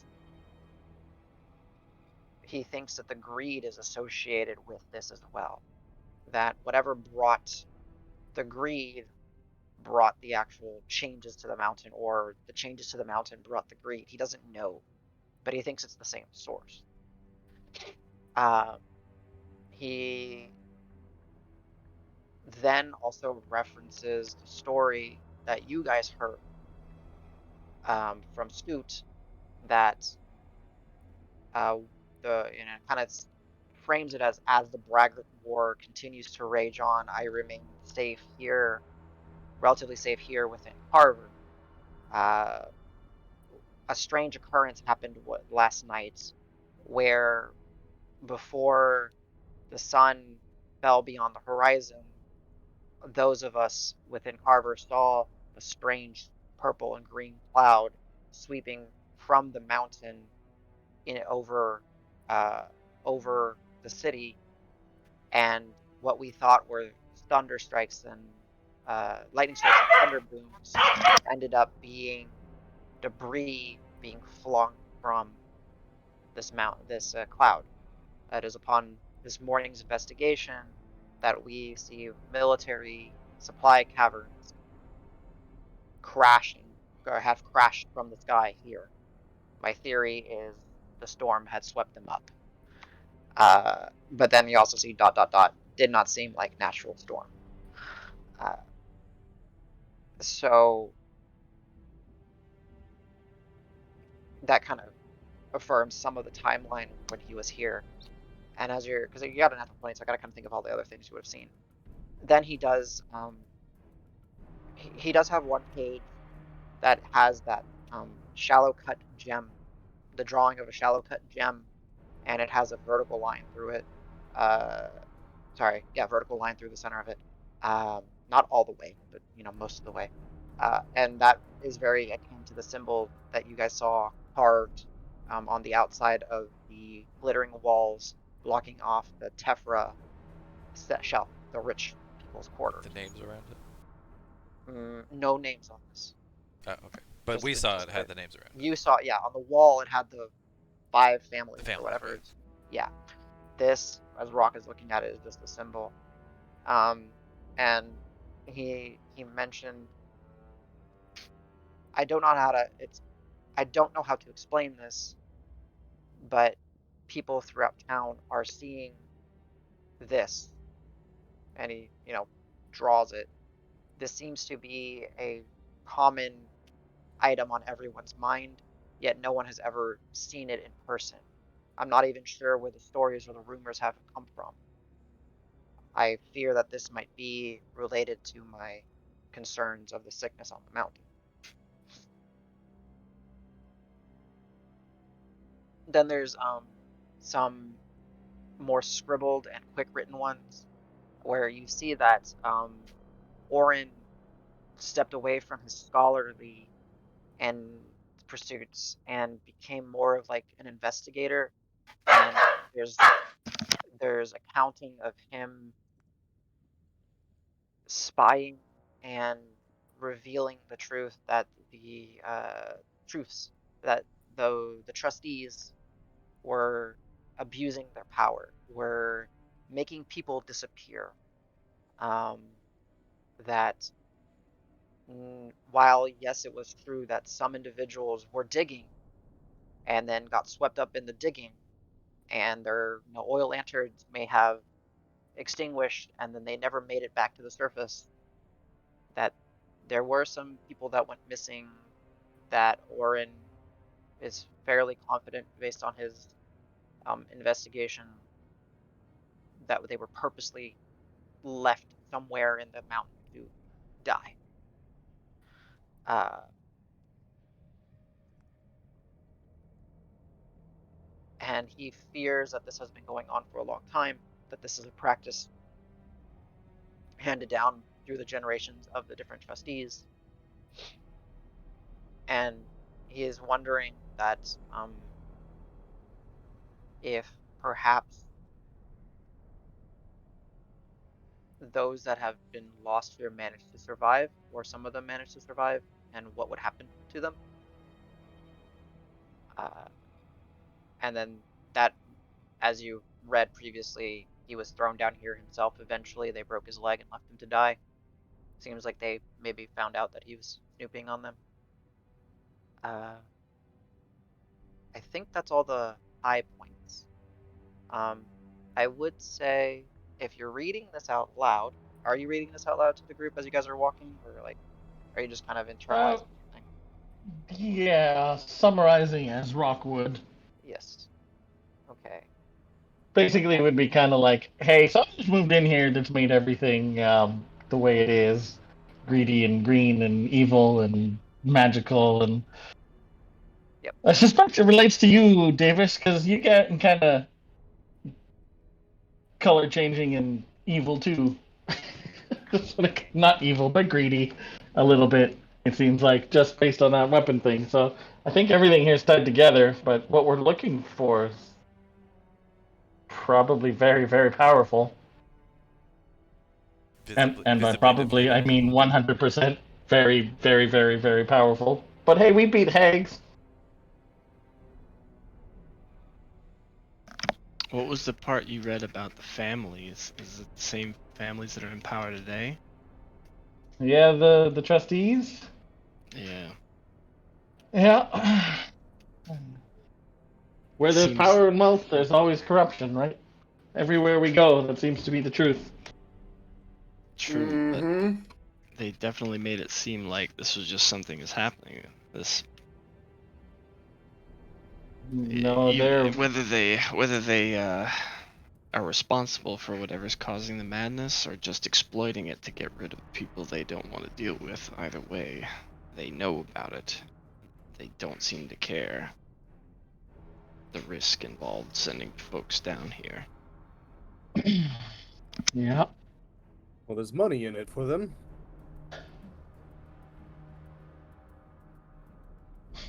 he thinks that the greed is associated with this as well. That whatever brought the greed brought the actual changes to the mountain, or the changes to the mountain brought the greed. He doesn't know, but he thinks it's the same source. He then also references the story that you guys heard from Scoot, that kind of frames it as the Braggart War continues to rage on, I remain safe here, relatively safe here within Carver. A strange occurrence happened last night, where before the sun fell beyond the horizon, those of us within Carver saw a strange purple and green cloud sweeping from the mountain over the city, and what we thought were thunder strikes and lightning strikes and thunder booms ended up being debris being flung from this cloud. That is upon this morning's investigation that we see military supply caverns crashing, or have crashed from the sky here. My theory is the storm had swept them up. But then you also see ... did not seem like natural storm. So that kind of affirms some of the timeline when he was here. And as because you got an ethical point, so I gotta kind of think of all the other things you would have seen. Then he does, he does have one page that has that shallow cut gem, the drawing of a shallow cut gem, and it has a vertical line through it. Vertical line through the center of it. Not all the way, but most of the way. And that is very akin to the symbol that you guys saw carved on the outside of the glittering walls, blocking off the Tephra shelf, the rich people's quarters. The names around it? No names on this. Oh, okay. But we saw it had the names around it. You saw, yeah, on the wall it had the 5 families or whatever. Right. Yeah. This, as Rock is looking at it, is just a symbol. And he mentioned, I don't know how to explain this, but people throughout town are seeing this, and he draws it. This seems to be a common item on everyone's mind, yet no one has ever seen it in person. I'm not even sure where the stories or the rumors have come from. I fear that this might be related to my concerns of the sickness on the mountain. Then there's some more scribbled and quick written ones where you see that Orin stepped away from his scholarly and pursuits and became more of like an investigator, and there's accounting of him spying and revealing the truth that the truths that the trustees were abusing their power, were making people disappear. Um, that while yes, it was true that some individuals were digging and then got swept up in the digging, and their oil lanterns may have extinguished and then they never made it back to the surface, that there were some people that went missing that Orin is fairly confident based on his investigation that they were purposely left somewhere in the mountain to die. Uh, and he fears that this has been going on for a long time, that this is a practice handed down through the generations of the different trustees. And he is wondering that if perhaps those that have been lost here managed to survive, or some of them managed to survive, and what would happen to them. And then that, as you read previously, he was thrown down here himself eventually. They broke his leg and left him to die. Seems like they maybe found out that he was snooping on them. I think that's all the high points. I would say if you're reading this out loud, are you reading this out loud to the group as you guys are walking, or like, are you just kind of internalizing everything? Yeah, summarizing as Rockwood. Yes. Okay. Basically, it would be kind of like, hey, something's moved in here that's made everything the way it is. Greedy and green and evil and magical. And Yep. I suspect it relates to you, Davis, because you get kind of color changing and evil too. Not evil, but greedy a little bit, it seems like, just based on that weapon thing. So I think everything here is tied together, but what we're looking for is probably very, very powerful. Visibly, And by visibly probably, I defeated. mean 100% very, very, very, very powerful. But hey, we beat Hags. What was the part you read about the families? Is it the same families that are in power today? Yeah, the trustees. Yeah. Yeah. Where there's Seems power and wealth, there's always corruption, right? Everywhere we go, that seems to be the truth. true, but they definitely made it seem like this was just something is happening. This No, they're whether they are responsible for whatever's causing the madness or just exploiting it to get rid of people they don't want to deal with. Either way, they know about it. They don't seem to care. The risk involved sending folks down here. yeah. Well, there's money in it for them.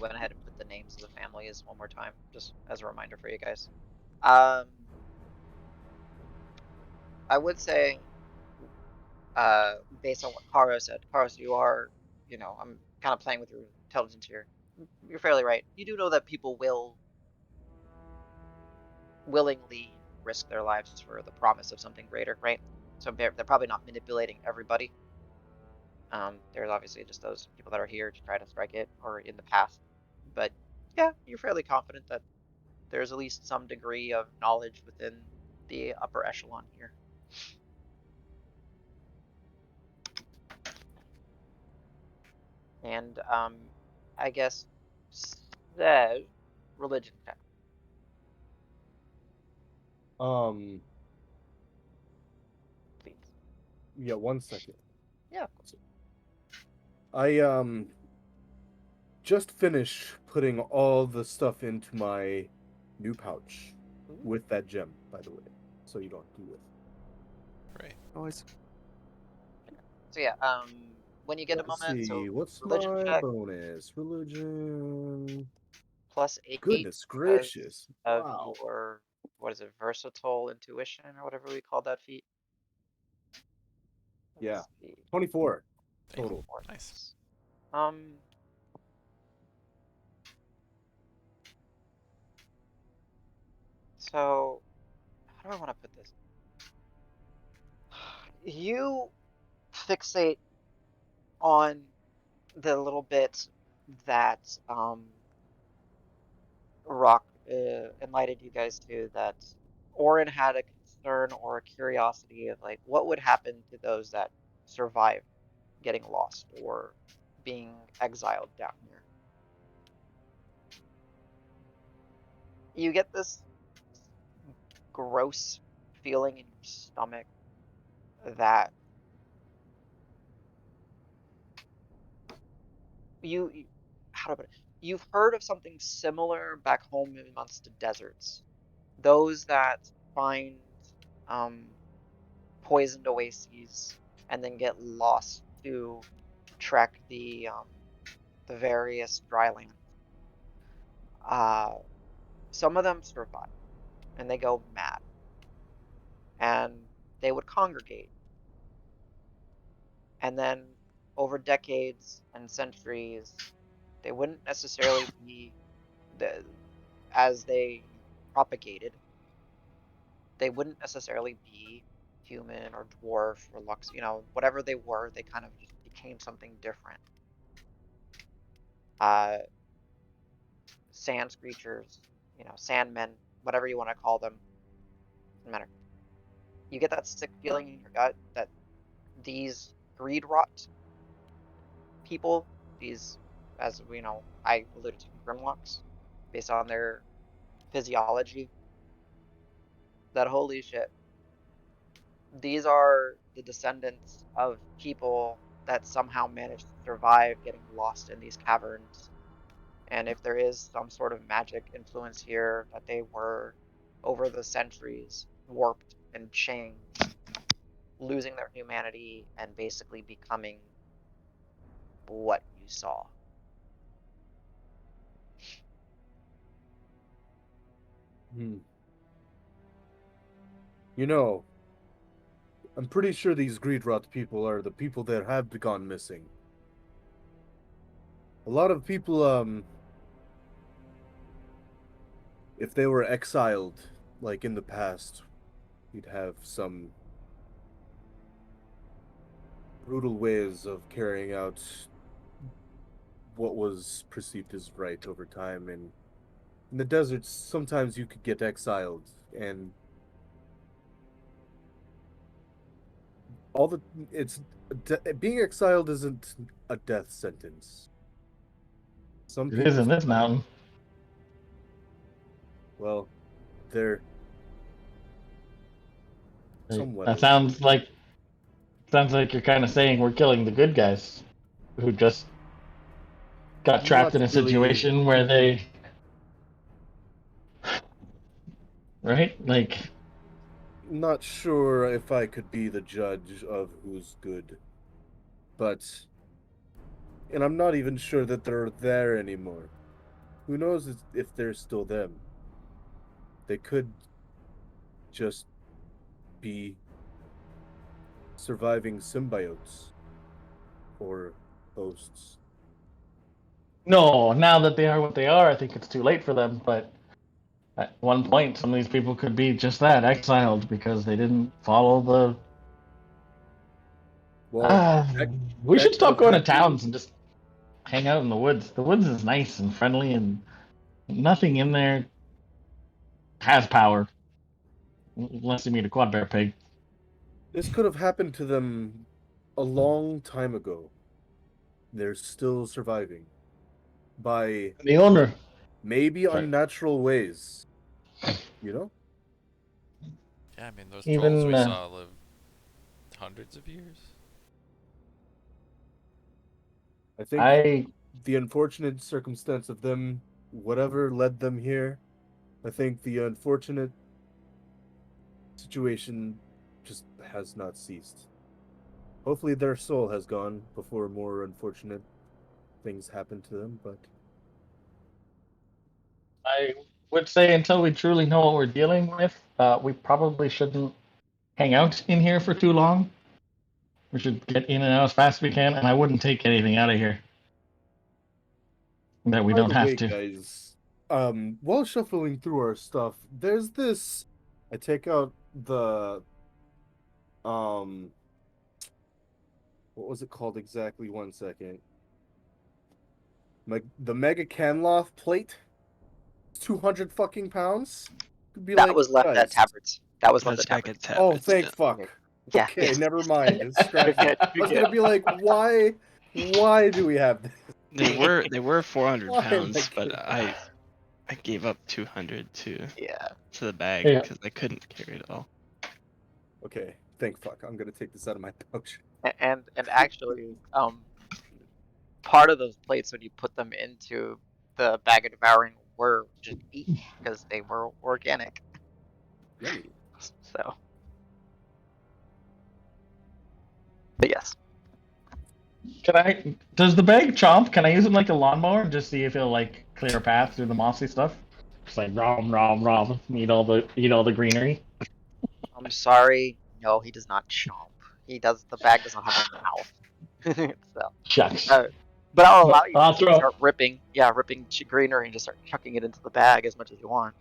Went ahead and put the names of the families one more time, just as a reminder for you guys. I would say, based on what Karo said, Karo, you are, I'm kind of playing with your intelligence here. You're fairly right. You do know that people will willingly risk their lives for the promise of something greater, right? So they're probably not manipulating everybody. There's obviously just those people that are here to try to strike it, or in the past. But yeah, you're fairly confident that there's at least some degree of knowledge within the upper echelon here. And I guess says religion check. Please. Yeah, 1 second. Yeah. I just finished putting all the stuff into my new pouch with that gem, by the way, so you don't do it. Right. Always. So yeah, when you get a Let's moment, see, so what's religion my check bonus? Religion. +8 Goodness because gracious! of Wow. your, what is it, versatile intuition or whatever we call that feat. Yeah. see. 24 Damn. total. Nice. So how do I want to put this? You fixate on the little bit that Rock enlightened you guys to, that Orin had a concern or a curiosity of like what would happen to those that survive getting lost or being exiled down here. You get this gross feeling in your stomach that you how to put it? You've heard of something similar back home amongst the deserts. Those that find um, poisoned oases and then get lost to trek the various dry lands. Some of them survive and they go mad, and they would congregate, and then over decades and centuries, they wouldn't necessarily be the as they propagated. They wouldn't necessarily be human or dwarf or lux, whatever they were. They kind of just became something different. Uh, Sand creatures, sandmen, whatever you want to call them, doesn't matter. You get that sick feeling in your gut that these Greed-Wrought people, these, as we know, I alluded to Grimlocks, based on their physiology, that holy shit, these are the descendants of people that somehow managed to survive getting lost in these caverns. And if there is some sort of magic influence here, that they were, over the centuries, warped and changed, losing their humanity and basically becoming what you saw. Hmm. You know, I'm pretty sure these Greed-Wrought people are the people that have gone missing. A lot of people, if they were exiled, like in the past, you'd have some brutal ways of carrying out what was perceived as right over time. And in the deserts, sometimes you could get exiled, and all the it's being exiled isn't a death sentence. Some It is people, in this mountain. well, they're somewhat. That sounds like you're kind of saying we're killing the good guys who just got trapped Not in a really. situation where they, right? Like, Not sure if I could be the judge of who's good, but and I'm not even sure that they're there anymore. Who knows if they're still them? They could just be surviving symbiotes or hosts. no, now that they are what they are, I think it's too late for them. But at one point, some of these people could be just that, exiled because they didn't follow the. Well, Ah, that we that should could stop have going to happened. towns and just hang out in the woods. The woods is nice and friendly, and nothing in there has power, unless you meet a quad bear pig. This could have happened to them a long time ago. They're still surviving by The owner, maybe sorry, unnatural ways. You know? Yeah, I mean those trolls even we saw lived hundreds of years. I think I the unfortunate circumstance of them, whatever led them here, I think the unfortunate situation just has not ceased. Hopefully, their soul has gone before more unfortunate things happen to them, but I would say until we truly know what we're dealing with, we probably shouldn't hang out in here for too long. We should get in and out as fast as we can, and I wouldn't take anything out of here that we By don't the have way, to. guys, while shuffling through our stuff, there's this. I take out the what was it called exactly? 1 second. The Mega Canloth plate. 200 fucking pounds. Could be That like, was left at guys. Tabards. That was left That's at back Tabards. at Oh, Tabards, thank yeah. fuck. Yeah. Okay, Yes. never mind. Scratch Good, it. I was good. gonna be like, why do we have this? They were 400 Why am I pounds, but getting I gave up 200 to Yeah. the bag Yeah. because I couldn't carry it all. Okay, thank fuck. I'm gonna take this out of my pouch. And actually, part of those plates when you put them into the bag of devouring were just eaten because they were organic. Yummy. So, but yes, Does the bag chomp? Can I use it like a lawnmower and just see if it'll like clear a path through the mossy stuff? Just like rom rom rom, eat all the greenery. I'm sorry. No, he does not chomp. The bag does not have a mouth. So, Shucks. but I'll allow you I'll to throw. start ripping greenery and just start chucking it into the bag as much as you want.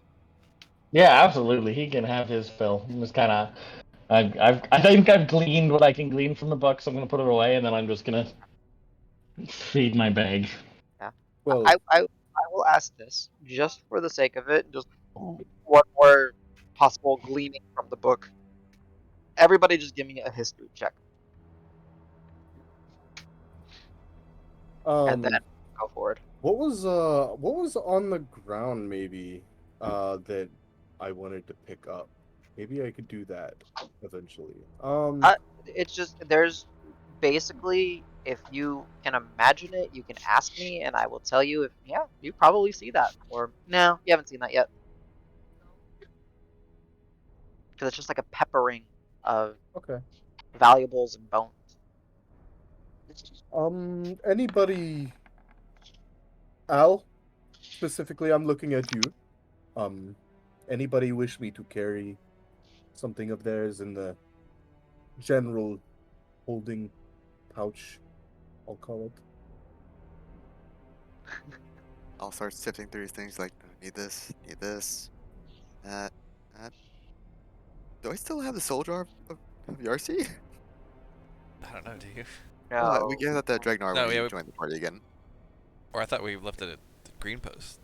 Yeah, absolutely. He can have his fill. I'm just kind of. I think I've gleaned what I can glean from the book, so I'm gonna put it away, and then I'm just gonna feed my bag. Yeah. Well, I will ask this just for the sake of it, just one more possible gleaning from the book. Everybody just give me a history check. And then go forward. what was on the ground maybe that I wanted to pick up? Maybe I could do that eventually. It's just there's basically if you can imagine it, you can ask me and I will tell you if you probably see that or no, you haven't seen that yet. Because it's just like a peppering of Okay. valuables and bones. Anybody, Al, specifically, I'm looking at you. Anybody wish me to carry something of theirs in the general holding pouch, I'll call it? I'll start sifting through things like, need this, that, that. Do I still have the soul jar of Yarsi? I don't know, do you? Oh, we No. gave that to Dragnar No, when yeah, he we- joined the party again. Or I thought we left it at the Green Post.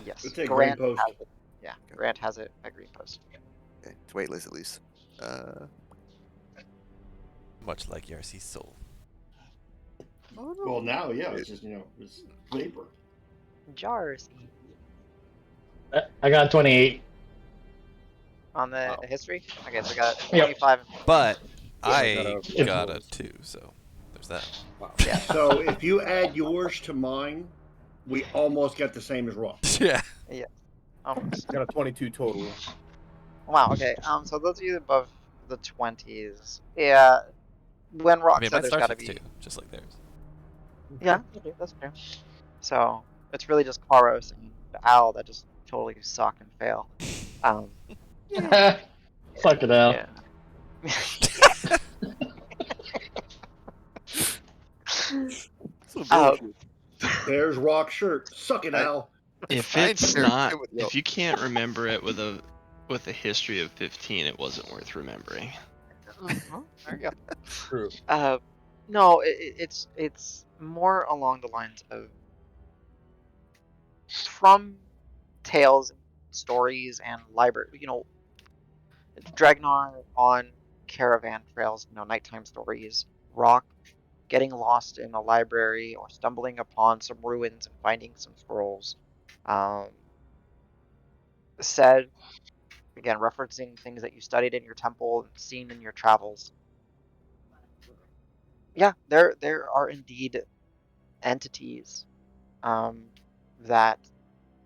Yes. Let's take Grant Green Post. has it. Yeah, Grant has it at Green Post. Okay, it's weightless at least. Much like Yarsi's soul. Oh no. Well, now, yeah, it's just, it's vapor. Jars I got 28. on the history. Okay, so we got Yep. 25. But I I got got a- a 2, so there's that. Wow. Yeah. So if you add yours to mine, we almost got the same as Rock. Yeah. Almost. Got a 22 total. Wow. Okay. So those of you above the 20s, yeah. When Rock I mean, said mine there's starts got to with be 2, just like theirs. Yeah, that's true. So it's really just Karos and Al that just totally suck and fail. Fuck it out. Yeah. So Oh. bullshit. There's Rock's shirt. Suck it, Al. If Fine, it's sure, not, it would go. if you can't remember it with a history of 15, it wasn't worth remembering. There you go. True. No, it's more along the lines of from tales, and stories, and library. Dragnar on caravan trails. Nighttime stories. Rock getting lost in a library or stumbling upon some ruins and finding some scrolls. Said again, referencing things that you studied in your temple and seen in your travels. Yeah, there are indeed entities that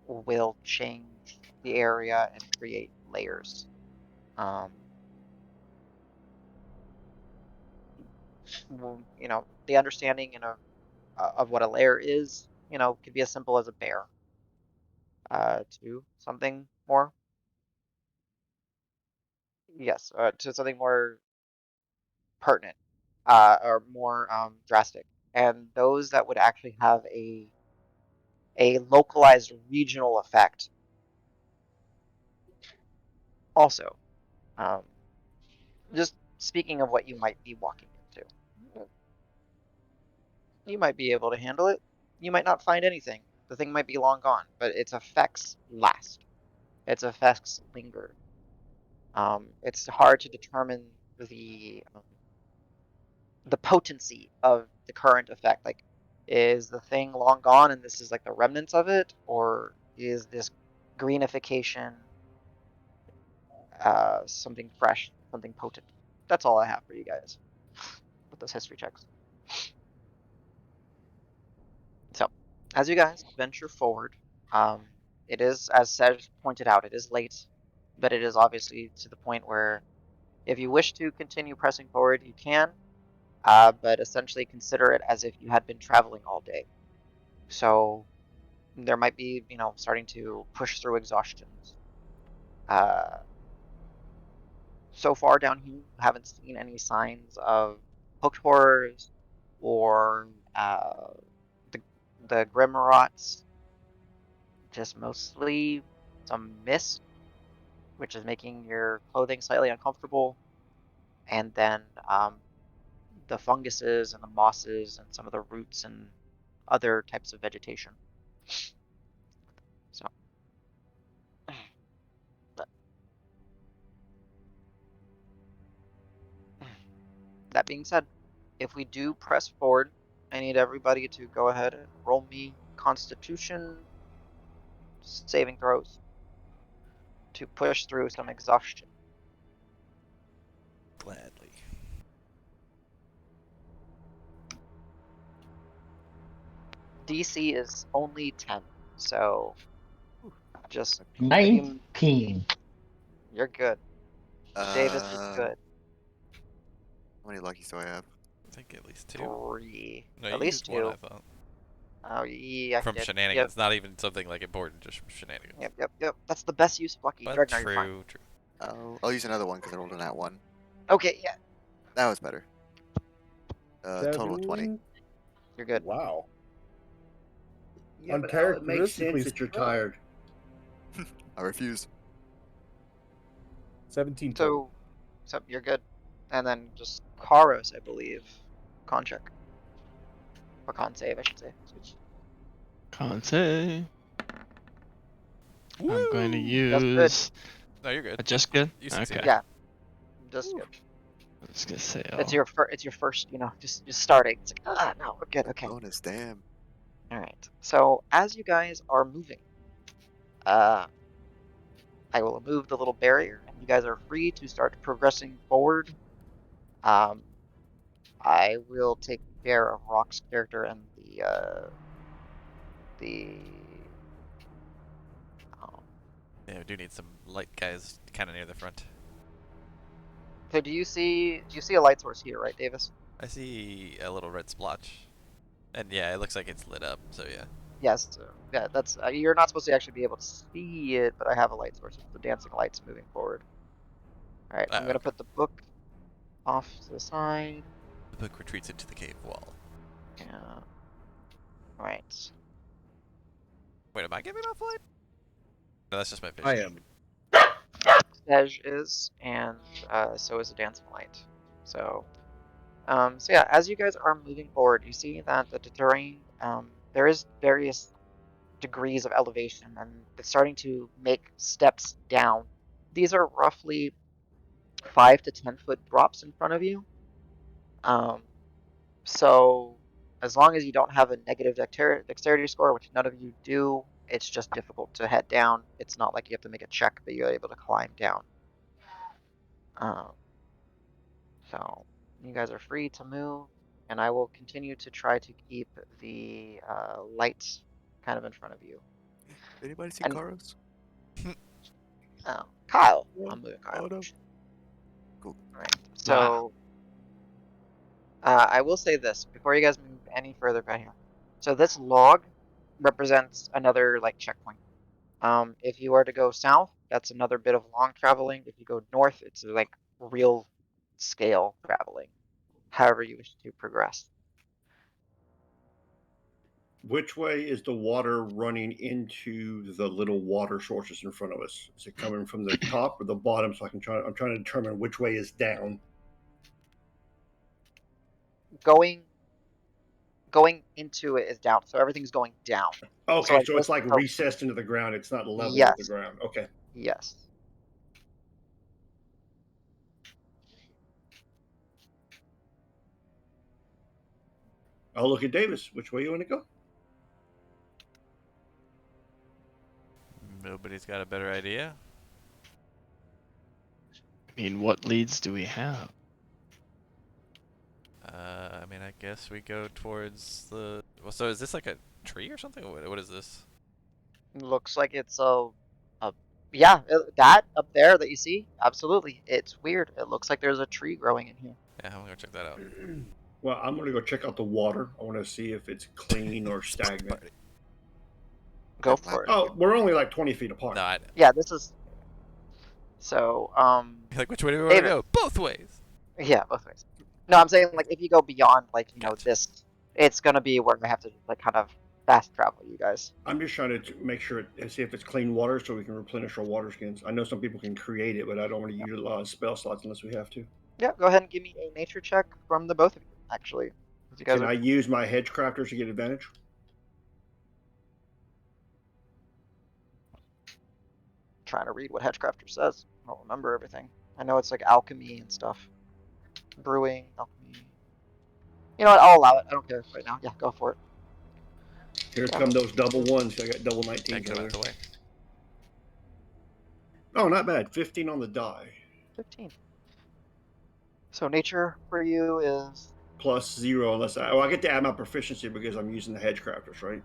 will change the area and create layers. The understanding of what a layer is, could be as simple as a bear to something more. Yes, to something more pertinent. are more drastic, and those that would actually have a localized regional effect. Also, um, just speaking of what you might be walking into, you might be able to handle it. You might not find anything. The thing might be long gone, but its effects last. Its effects linger. It's hard to determine the potency of the current effect. Like, is the thing long gone and this is like the remnants of it, or is this greenification something fresh, something potent? That's all I have for you guys with those history checks. So, as you guys venture forward, it is, as Sej pointed out, it is late, but it is obviously to the point where if you wish to continue pressing forward, you can, but essentially consider it as if you had been traveling all day. So there might be, starting to push through exhaustions. So far down here, you haven't seen any signs of hooked horrors or the Greed-Wroughts. Just mostly some mist, which is making your clothing slightly uncomfortable, and then the funguses and the mosses and some of the roots and other types of vegetation. So, that being said, if we do press forward, I need everybody to go ahead and roll me Constitution saving throws to push through some exhaustion. Gladly. DC is only 10, so just 19. You're good. Davis is good. How many luckies do I have? I think at least 2. 3. No, At you least used 1, 2. I thought. Oh, yeah, From I did. shenanigans, not even something like important, just shenanigans. Yep. That's the best use of lucky. But Dragnar, you're fine. true. I'll use another one because I rolled an at one. Okay, yeah, That was better. Total of 20. 17? you're good. Wow. Yeah, but Al, it makes Uncharacteristically sense that you're strong. tired. I refuse. 17 total. So you're good. And then just Karos, I believe. Con check. Or con save, I should say. Can't say. Woo! I'm going to Just good. use. No, you're good. Just good. You succeeded. Okay. Yeah. Just good. I was gonna say. It's your first, just starting. It's like, no, we're good. Okay. Bonus, damn. All right. So as you guys are moving, I will remove the little barrier, and you guys are free to start progressing forward. I will take care of Rock's character and the Yeah, we do need some light guys kind of near the front. So do you see a light source here, right, Davis? I see a little red splotch. And yeah, it looks like it's lit up, so yeah. Yes. Yeah, that's you're not supposed to actually be able to see it, but I have a light source. It's the dancing lights moving forward. All right, I'm gonna Okay. put the book off to the side. The book retreats into the cave wall. Yeah. All right. Wait, am I giving off light? No, that's just my vision. I am. Tej is, and so is the dancing light. So, so yeah, as you guys are moving forward, you see that the terrain, there is various degrees of elevation, and it's starting to make steps down. These are roughly 5 to 10 foot drops in front of you. So as long as you don't have a negative dexterity score, which none of you do, it's just difficult to head down. It's not like you have to make a check, but you're able to climb down. So you guys are free to move, and I will continue to try to keep the lights kind of in front of you. Anybody see And- Karos? Kyle, Yeah. I'm moving Kyle. Oh, no. Cool. All right. So I will say this before you guys move any further right here. So this log represents another like checkpoint. If you were to go south, that's another bit of long traveling. If you go north, it's like real scale traveling. however you wish to progress. Which way is the water running into the little water sources in front of us? Is it coming from the top or the bottom? So I'm trying to determine which way is down. Going into it is down, so everything's going down. Okay, so this, it's like recessed into the ground. It's not level with the yes, ground. Okay. yes. I'll look at Davis. Which way you want to go? Nobody's got a better idea. I mean, what leads do we have? I mean, I guess we go towards the. Well, so is this like a tree or something? What is this? Looks like it's yeah, that up there that you see, absolutely. It's weird. It looks like there's a tree growing in here. Yeah, I'm gonna go check that out. Well, I'm gonna go check out the water. I want to see if it's clean or stagnant. Go for it. Oh, we're only like 20 feet apart. No, Yeah, this is. So, like which way do we want to David. go? Both ways. Yeah, both ways. No, I'm saying like if you go beyond like Gotcha. this, it's gonna be where I have to like kind of fast travel you guys. I'm just trying to make sure and see if it's clean water so we can replenish our water skins. I know some people can create it, but I don't want to utilize spell slots unless we have to. Yeah, go ahead and give me a nature check from the both of you. Actually, you guys Can are I use my hedge crafters to get advantage? trying to read what Hedgecrafter says. I don't remember everything. I know it's like alchemy and stuff, brewing, alchemy. You know what? I'll allow it. I don't care right now. Yeah, go for it. Here come those double ones. I got double 19. Get out the way. Oh, not bad. 15 on the die. 15. So nature for you is plus 0 unless I get to add my proficiency because I'm using the hedge crafters, right?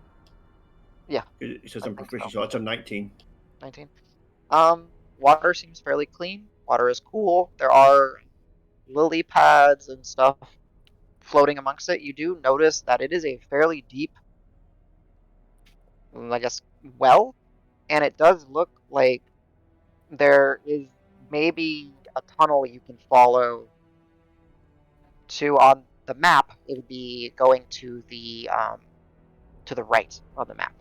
Yeah. It says I I'm think proficient, so. so that's a 19. 19. Water seems fairly clean. Water is cool. There are lily pads and stuff floating amongst it. You do notice that it is a fairly deep, I guess, well, and it does look like there is maybe a tunnel you can follow to on the map. It would be going to the right on the map.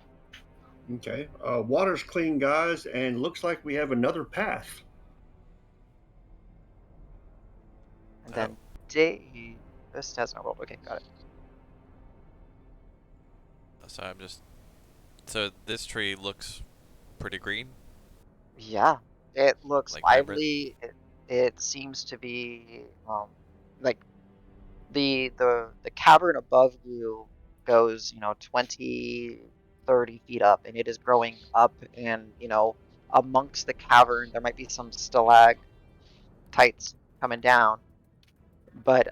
Okay. Water's clean, guys, and looks like we have another path. And then Davis has no rolled. Okay, got it. So I'm just. So this tree looks pretty green. Yeah, it looks Like lively. It seems to be like the cavern above you goes 20, 30 feet up, and it is growing up, and amongst the cavern there might be some stalactites coming down, but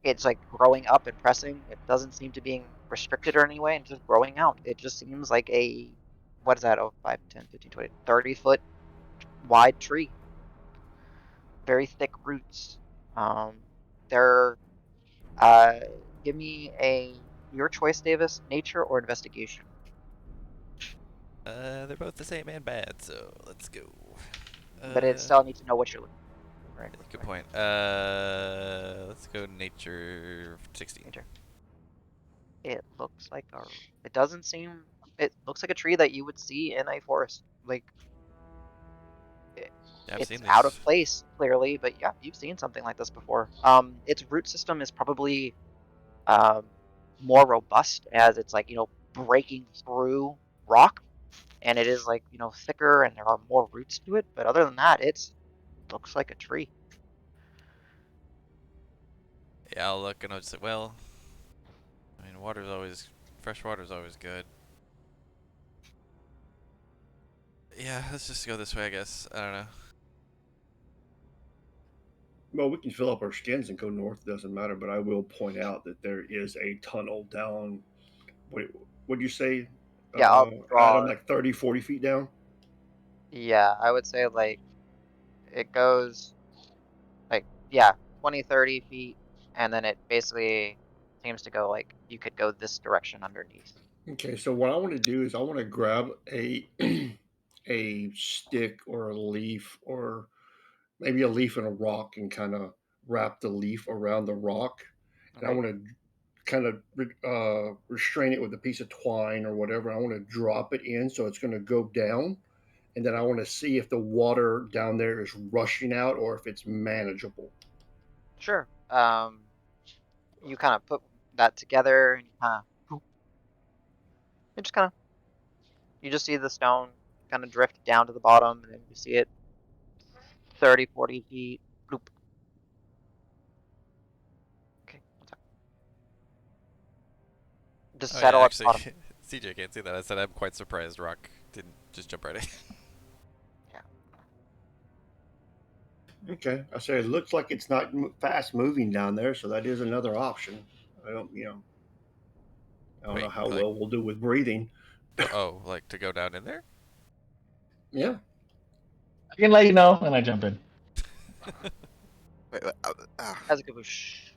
it's like growing up and pressing. It doesn't seem to being restricted or any way, and just growing out. It just seems like a, what is that? Oh, 5, 10, 15, 20, 30 foot wide tree. Very thick roots. They're give me your choice, Davis, nature or investigation. They're both the same and bad, so let's go. But it still needs to know what you're looking for. Right? Good point. Let's go nature 16. Nature. It looks like it doesn't seem. It looks like a tree that you would see in a forest. Like it's out of place clearly, but yeah, you've seen something like this before. Its root system is probably more robust as it's like breaking through rock, and it is like thicker and there are more roots to it. But other than that, it looks like a tree. Yeah, I'll look and I'll just say, well, I mean, fresh water's always good. Yeah, let's just go this way, I guess. I don't know. Well, we can fill up our skins and go north. Doesn't matter. But I will point out that there is a tunnel down. What'd you say? Yeah, I'll draw. Adam, like 30, 40 feet down. Yeah, I would say like it goes like 20, 30 feet, and then it basically seems to go like you could go this direction underneath. Okay, so what I want to do is I want to grab a a stick or a leaf or maybe a leaf and a rock and kind of wrap the leaf around the rock, and I Okay. want to kind of restrain it with a piece of twine or whatever. I want to drop it in so it's going to go down, and then I want to see if the water down there is rushing out or if it's manageable. Sure. You kind of put that together, and you just kind of you just see the stone kind of drift down to the bottom, and then you see it 30, 40 feet. Bloop. Okay, one second. Just Oh yeah, settle at the actually, bottom. CJ can't see that. I said I'm quite surprised Rock didn't just jump right in. Okay, I say it looks like it's not fast moving down there, so that is another option. I don't, I don't know Wait, how like, well we'll do with breathing. oh, like to go down in there? Yeah. I can let you know, and I jump in. Wait, As a kaboosh.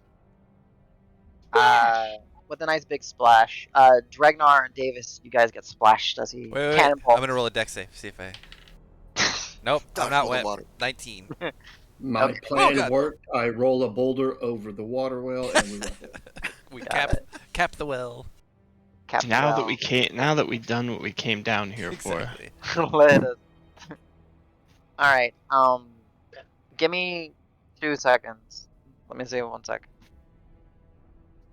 With a nice big splash. Dregnar and Davis, you guys get splashed as he Wait. cannonballs. I'm gonna roll a dex save. See if I. Nope, I'm dodge not the wet. water. 19. My Okay. plan God. worked. I roll a boulder over the water well, and we went there. We Got it. cap the well. Captain Now that Well. now that we've done what we came down here Exactly. Let us. All right. Give me 2 seconds. Let me see 1 second.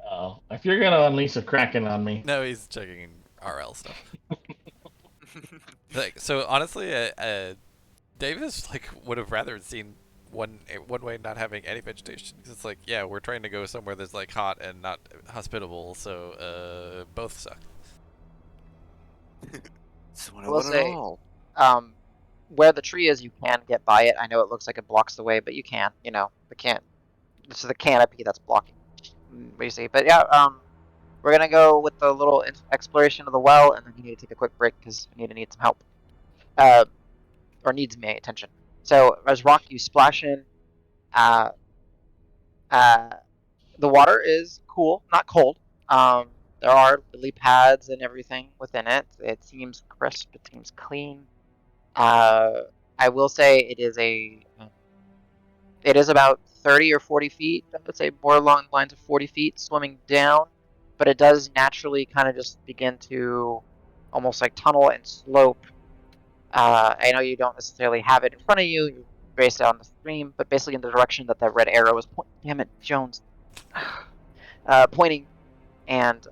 Oh, if you're gonna unleash a kraken on me, No, he's checking RL stuff. Like, so honestly, Davis like would have rather seen one way not having any vegetation. 'Cause it's like, yeah, we're trying to go somewhere that's like hot and not hospitable, so both suck. It's what I I will want it say, all. where the tree is, you can get by it. I know it looks like it blocks the way, but you can. This is the canopy that's blocking what you see. But yeah, we're gonna go with the little exploration of the well, and then you need to take a quick break because I need some help. Or needs my attention. So as Rock, you splash in. Uh, uh, the water is cool, not cold. There are lily pads and everything within it. It seems crisp. It seems clean. I will say it is about 30 or 40 feet. I would say more along the lines of 40 feet swimming down, but it does naturally kind of just begin to almost like tunnel and slope. I know you don't necessarily have it in front of you. You're based on the stream, but basically in the direction that red arrow is pointing. Damn it, Jones. Pointing, and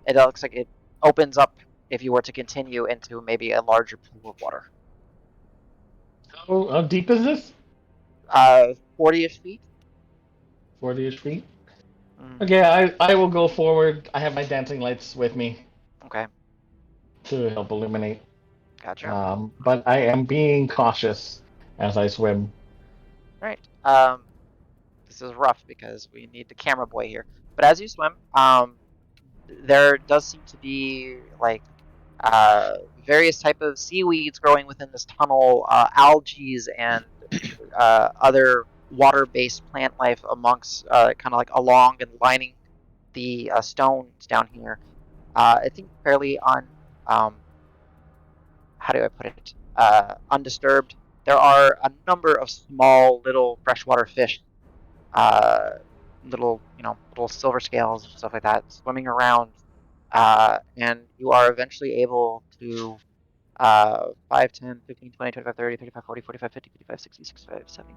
it looks like it opens up if you were to continue into maybe a larger pool of water. how deep is this? 40-ish feet. 40-ish feet. Mm, Okay, I will go forward. I have my dancing lights with me okay, to help illuminate. gotcha. But I am being cautious as I swim. All right. This is rough because we need the camera boy here. But as you swim, there does seem to be like various type of seaweeds growing within this tunnel, algae and other water-based plant life amongst kind of like along and lining the stones down here. I think fairly how do I put it? Undisturbed. There are a number of small little freshwater fish, little silver scales and stuff like that swimming around, and you are eventually able to 5, 10, 15, 20, 25, 30, 35, 40, 45, 50, 55, 60, 65, 70.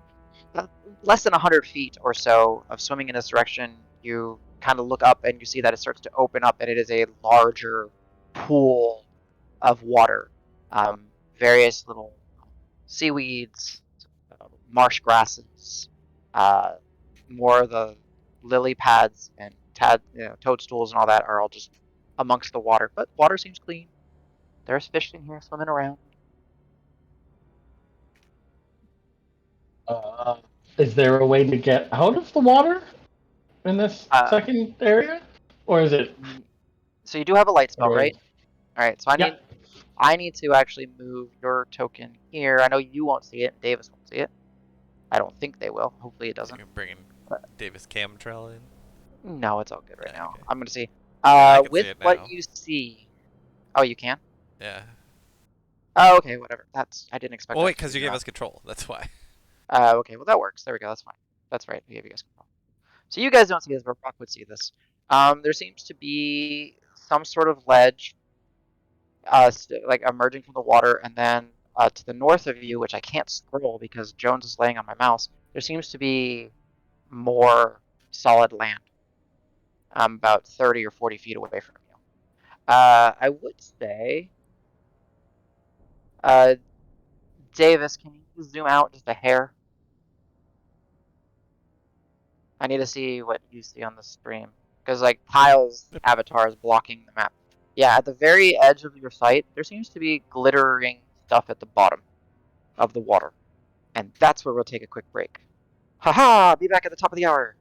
Less than 100 feet or so of swimming in this direction, you kind of look up and you see that it starts to open up and it is a larger pool of water. Various little seaweeds, marsh grasses, more of the lily pads and toadstools and all that are all just amongst the water. But water seems clean. There's fish in here swimming around. Uh, is there a way to get out of the water in this Uh, second area, or is it? so you do have a light spell, Or right? All right. So yeah. I need to actually move your token here. I know you won't see it, and Davis won't see it. I don't think they will. Hopefully it doesn't. You're bringing Davis Camtrell in. No, it's all good right Yeah, now. okay. I'm gonna see. Yeah, I can With see it what now. you see. Oh, you can. Yeah. Oh, okay, whatever. I didn't expect. Well, that wait, to because you be gave wrong. us control. That's why. Okay, well that works. There we go. That's fine. That's right. I gave you guys control. So you guys don't see this, but Rock would see this. There seems to be some sort of ledge, like emerging from the water, and then to the north of you, which I can't scroll because Jones is laying on my mouse. There seems to be more solid land, about 30 or 40 feet away from you. I would say, Davis, can you zoom out just a hair? I need to see what you see on the stream. Because, like, Kyle's avatar is blocking the map. Yeah, at the very edge of your sight, there seems to be glittering stuff at the bottom of the water. And that's where we'll take a quick break. Haha! Be back at the top of the hour!